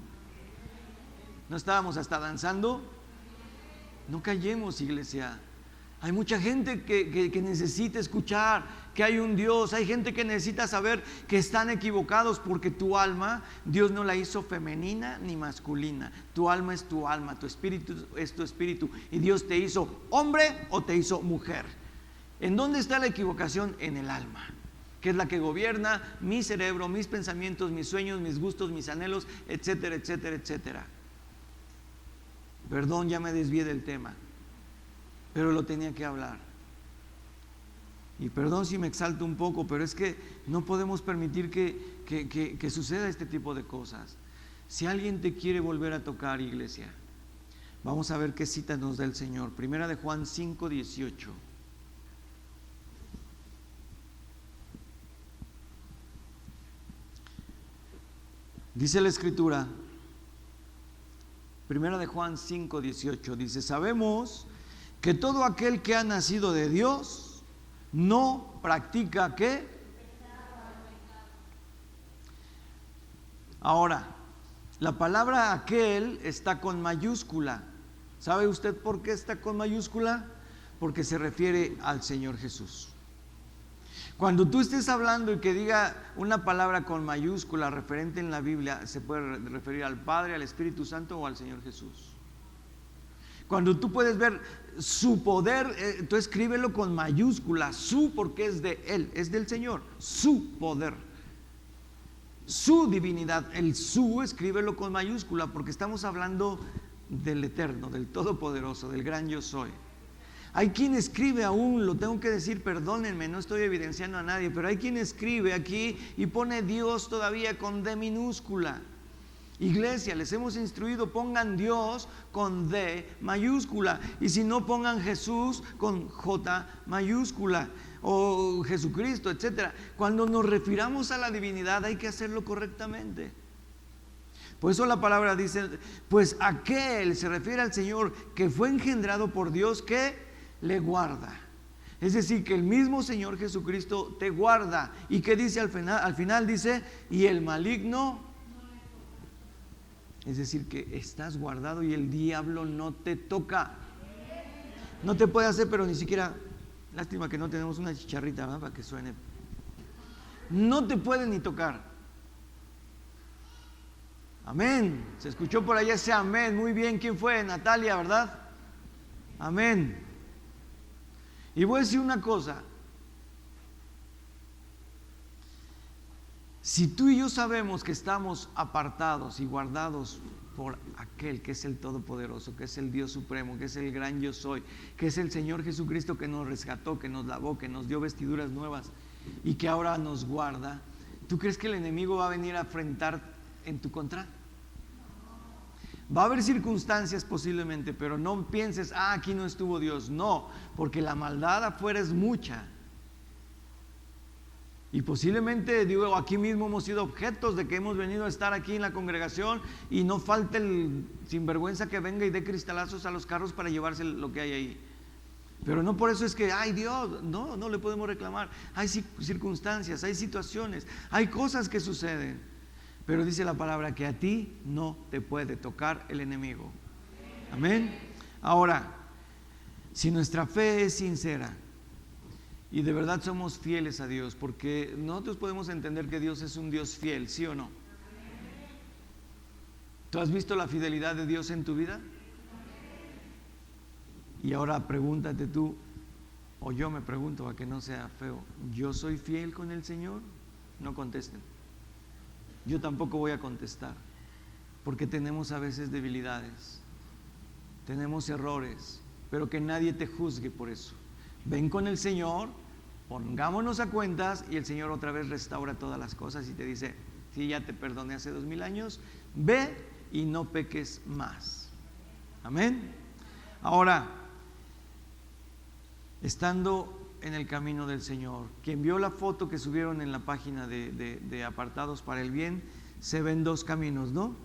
¿No estábamos hasta danzando? No callemos, iglesia. Hay mucha gente que necesita escuchar que hay un Dios. Hay gente que necesita saber que están equivocados, porque tu alma, Dios no la hizo femenina ni masculina. Tu alma es tu alma, tu espíritu es tu espíritu. Y Dios te hizo hombre o te hizo mujer. ¿En dónde está la equivocación? En el alma, que es la que gobierna mi cerebro, mis pensamientos, mis sueños, mis gustos, mis anhelos, etcétera, etcétera, etcétera. Perdón, ya me desvié del tema, pero lo tenía que hablar. Y perdón si me exalto un poco, pero es que no podemos permitir que suceda este tipo de cosas. Si alguien te quiere volver a tocar, iglesia, vamos a ver qué cita nos da el Señor. Primera de Juan 5:18. Dice la Escritura, Primera de Juan 5:18, dice: sabemos que todo aquel que ha nacido de Dios no practica ¿qué? Ahora, la palabra aquel está con mayúscula. ¿Sabe usted por qué está con mayúscula? Porque se refiere al Señor Jesús. Cuando tú estés hablando y que diga una palabra con mayúscula referente en la Biblia, se puede referir al Padre, al Espíritu Santo o al Señor Jesús. Cuando tú puedes ver su poder, tú escríbelo con mayúscula, su, porque es de Él, es del Señor, su poder. su divinidad. El su, escríbelo con mayúscula, porque estamos hablando del Eterno, del Todopoderoso, del gran yo soy. Hay quien escribe aún, lo tengo que decir, perdónenme, no estoy evidenciando a nadie, pero hay quien escribe aquí y pone Dios todavía con D minúscula. Iglesia, les hemos instruido, pongan Dios con D mayúscula, y si no, pongan Jesús con J mayúscula, o Jesucristo, etcétera. Cuando nos refiramos a la divinidad hay que hacerlo correctamente. Por eso la palabra dice, pues aquel, se refiere al Señor que fue engendrado por Dios, que le guarda. Es decir, que el mismo Señor Jesucristo te guarda. ¿Y qué dice al final? Al final dice, y el maligno, es decir, que estás guardado y el diablo no te toca. No te puede hacer, pero ni siquiera, lástima que no tenemos una chicharrita, ¿verdad?, para que suene. No te puede ni tocar. Amén. Se escuchó por allá ese amén. Muy bien. ¿Quién fue? Natalia, ¿verdad? Amén. Y voy a decir una cosa. Si tú y yo sabemos que estamos apartados y guardados por aquel que es el Todopoderoso, que es el Dios Supremo, que es el gran yo soy, que es el Señor Jesucristo, que nos rescató, que nos lavó, que nos dio vestiduras nuevas y que ahora nos guarda, ¿tú crees que el enemigo va a venir a afrentar en tu contra? Va a haber circunstancias posiblemente, pero no pienses, aquí no estuvo Dios. No, porque la maldad afuera es mucha. Y posiblemente, digo, aquí mismo hemos sido objetos de que hemos venido a estar aquí en la congregación y no falta el sinvergüenza que venga y dé cristalazos a los carros para llevarse lo que hay ahí. Pero no por eso es que, ay Dios, no le podemos reclamar. Hay circunstancias, hay situaciones, hay cosas que suceden. Pero dice la palabra que a ti no te puede tocar el enemigo. Amén. Ahora, si nuestra fe es sincera y de verdad somos fieles a Dios, porque nosotros podemos entender que Dios es un Dios fiel, ¿sí o no? ¿Tú has visto la fidelidad de Dios en tu vida? Y ahora pregúntate tú, o yo me pregunto, para que no sea feo, ¿yo soy fiel con el Señor? No contesten. Yo tampoco voy a contestar, porque tenemos a veces debilidades, tenemos errores, pero que nadie te juzgue por eso. Ven con el Señor, pongámonos a cuentas y el Señor otra vez restaura todas las cosas y te dice, sí, ya te perdoné hace 2000 años, ve y no peques más. Amén. Ahora, estando en el camino del Señor, quien vio la foto que subieron en la página de Apartados para el Bien, se ven dos caminos, ¿no?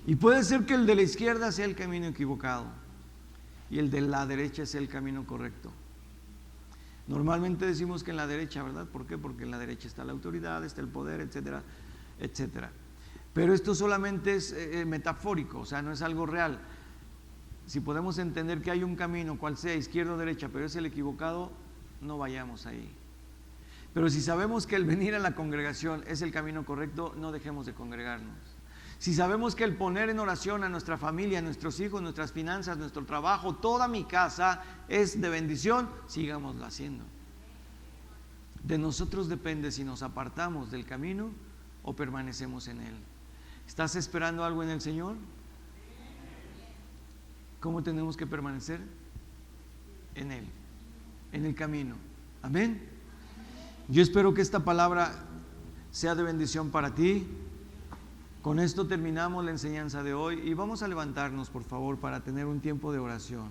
Y puede ser que el de la izquierda sea el camino equivocado y el de la derecha sea el camino correcto. Normalmente decimos que en la derecha, ¿verdad? ¿Por qué? Porque en la derecha está la autoridad, está el poder, etcétera, etcétera. Pero esto solamente es metafórico, o sea, no es algo real. Si podemos entender que hay un camino, cual sea, izquierda o derecha, pero es el equivocado, no vayamos ahí. Pero si sabemos que el venir a la congregación es el camino correcto, no dejemos de congregarnos. Si sabemos que el poner en oración a nuestra familia, a nuestros hijos, nuestras finanzas, nuestro trabajo, toda mi casa es de bendición, sigámoslo haciendo. De nosotros depende si nos apartamos del camino o permanecemos en él. ¿Estás esperando algo en el Señor? ¿Cómo tenemos que permanecer? En él, en el camino. Amén. Yo espero que esta palabra sea de bendición para ti. Con esto terminamos la enseñanza de hoy y vamos a levantarnos, por favor, para tener un tiempo de oración.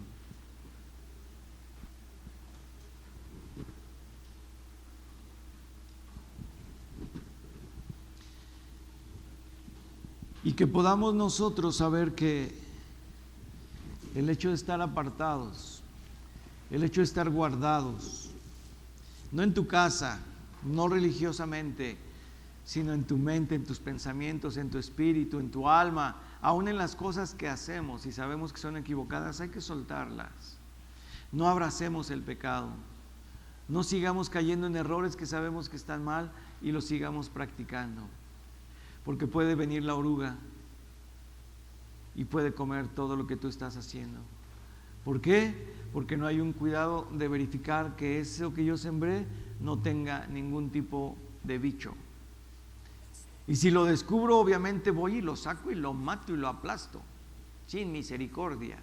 Y que podamos nosotros saber que el hecho de estar apartados, el hecho de estar guardados, no en tu casa, no religiosamente, sino en tu mente, en tus pensamientos, en tu espíritu, en tu alma, aún en las cosas que hacemos y sabemos que son equivocadas, hay que soltarlas. No abracemos el pecado, no sigamos cayendo en errores que sabemos que están mal y los sigamos practicando, porque puede venir la oruga y puede comer todo lo que tú estás haciendo. ¿Por qué? Porque no hay un cuidado de verificar que eso que yo sembré no tenga ningún tipo de bicho. Y si lo descubro, obviamente voy y lo saco y lo mato y lo aplasto, sin misericordia,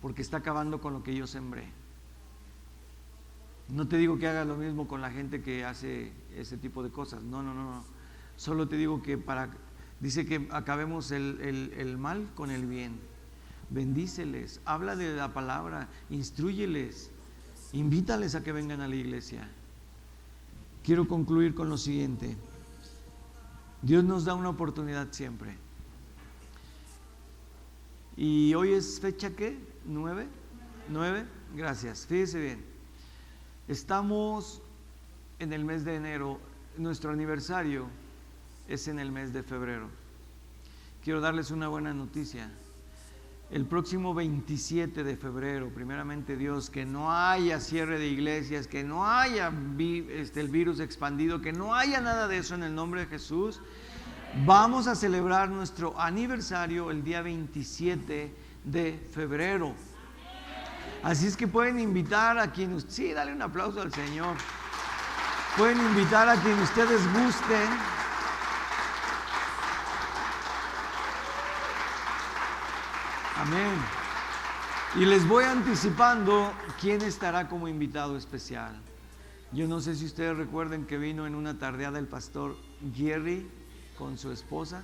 porque está acabando con lo que yo sembré. No te digo que hagas lo mismo con la gente que hace ese tipo de cosas, no. Solo te digo que dice que acabemos el mal con el bien. Bendíceles, habla de la palabra, instrúyeles, invítales a que vengan a la iglesia. Quiero concluir con lo siguiente. Dios nos da una oportunidad siempre. Y hoy es fecha, ¿qué? ¿9? Gracias, fíjese bien. Estamos en el mes de enero, nuestro aniversario es en el mes de febrero. Quiero darles una buena noticia. El próximo 27 de febrero, primeramente Dios, que no haya cierre de iglesias, que no haya el virus expandido, que no haya nada de eso en el nombre de Jesús, vamos a celebrar nuestro aniversario el día 27 de febrero. Así es que pueden invitar a quien, sí, dale un aplauso al Señor. Pueden invitar a quien ustedes gusten. Amén. Y les voy anticipando quién estará como invitado especial. Yo no sé si ustedes recuerden que vino en una tardeada el pastor Jerry con su esposa,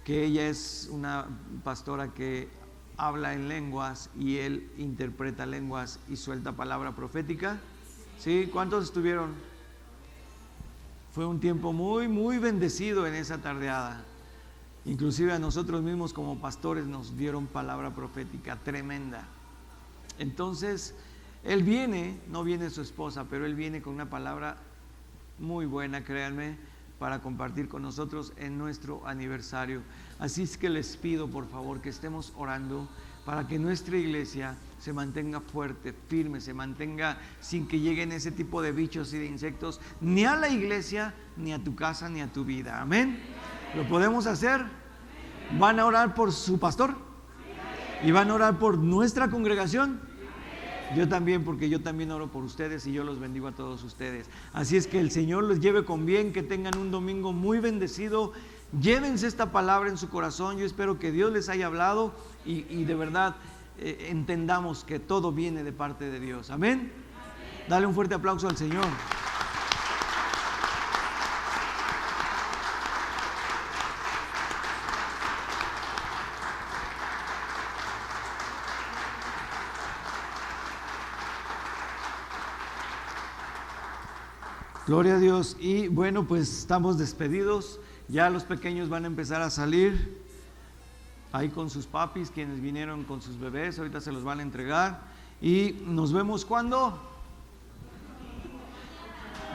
que ella es una pastora que habla en lenguas y él interpreta lenguas y suelta palabra profética. ¿Sí? ¿Cuántos estuvieron? Fue un tiempo muy bendecido en esa tardeada. Inclusive a nosotros mismos como pastores nos dieron palabra profética tremenda. Entonces, él viene, no viene su esposa, pero él viene con una palabra muy buena, créanme, para compartir con nosotros en nuestro aniversario. Así es que les pido, por favor, que estemos orando para que nuestra iglesia se mantenga fuerte, firme, se mantenga sin que lleguen ese tipo de bichos y de insectos, ni a la iglesia, ni a tu casa, ni a tu vida. Amén. ¿Lo podemos hacer? ¿Van a orar por su pastor? ¿Y van a orar por nuestra congregación? Yo también, porque yo también oro por ustedes y yo los bendigo a todos ustedes. Así es que el Señor los lleve con bien, que tengan un domingo muy bendecido. Llévense esta palabra en su corazón. Yo espero que Dios les haya hablado y de verdad entendamos que todo viene de parte de Dios. Amén. Dale un fuerte aplauso al Señor. Gloria a Dios. Y bueno, pues estamos despedidos. Ya los pequeños van a empezar a salir ahí con sus papis, quienes vinieron con sus bebés. Ahorita se los van a entregar. Y nos vemos ¿cuándo?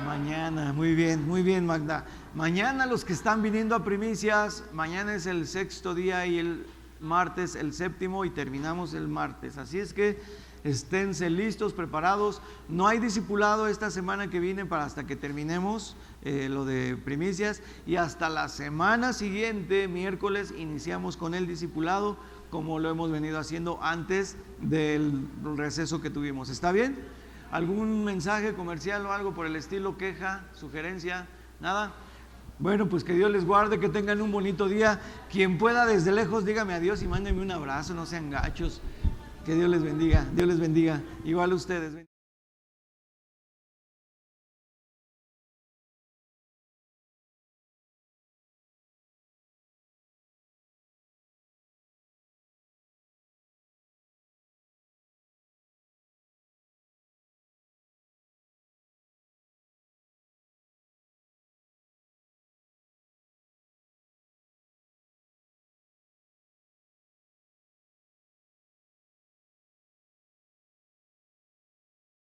Mañana. Muy bien, Magda. Mañana los que están viniendo a primicias, mañana es el 6º día y el martes el 7º y terminamos el martes. Así es que esténse listos, preparados. No hay discipulado esta semana que viene para hasta que terminemos lo de primicias, y hasta la semana siguiente, miércoles, iniciamos con el discipulado como lo hemos venido haciendo antes del receso que tuvimos. ¿Está bien? ¿Algún mensaje comercial o algo por el estilo? ¿Queja? ¿Sugerencia? ¿Nada? Bueno, pues que Dios les guarde, que tengan un bonito día. Quien pueda desde lejos, dígame adiós y mándenme un abrazo, no sean gachos. Que Dios les bendiga, Igual a ustedes.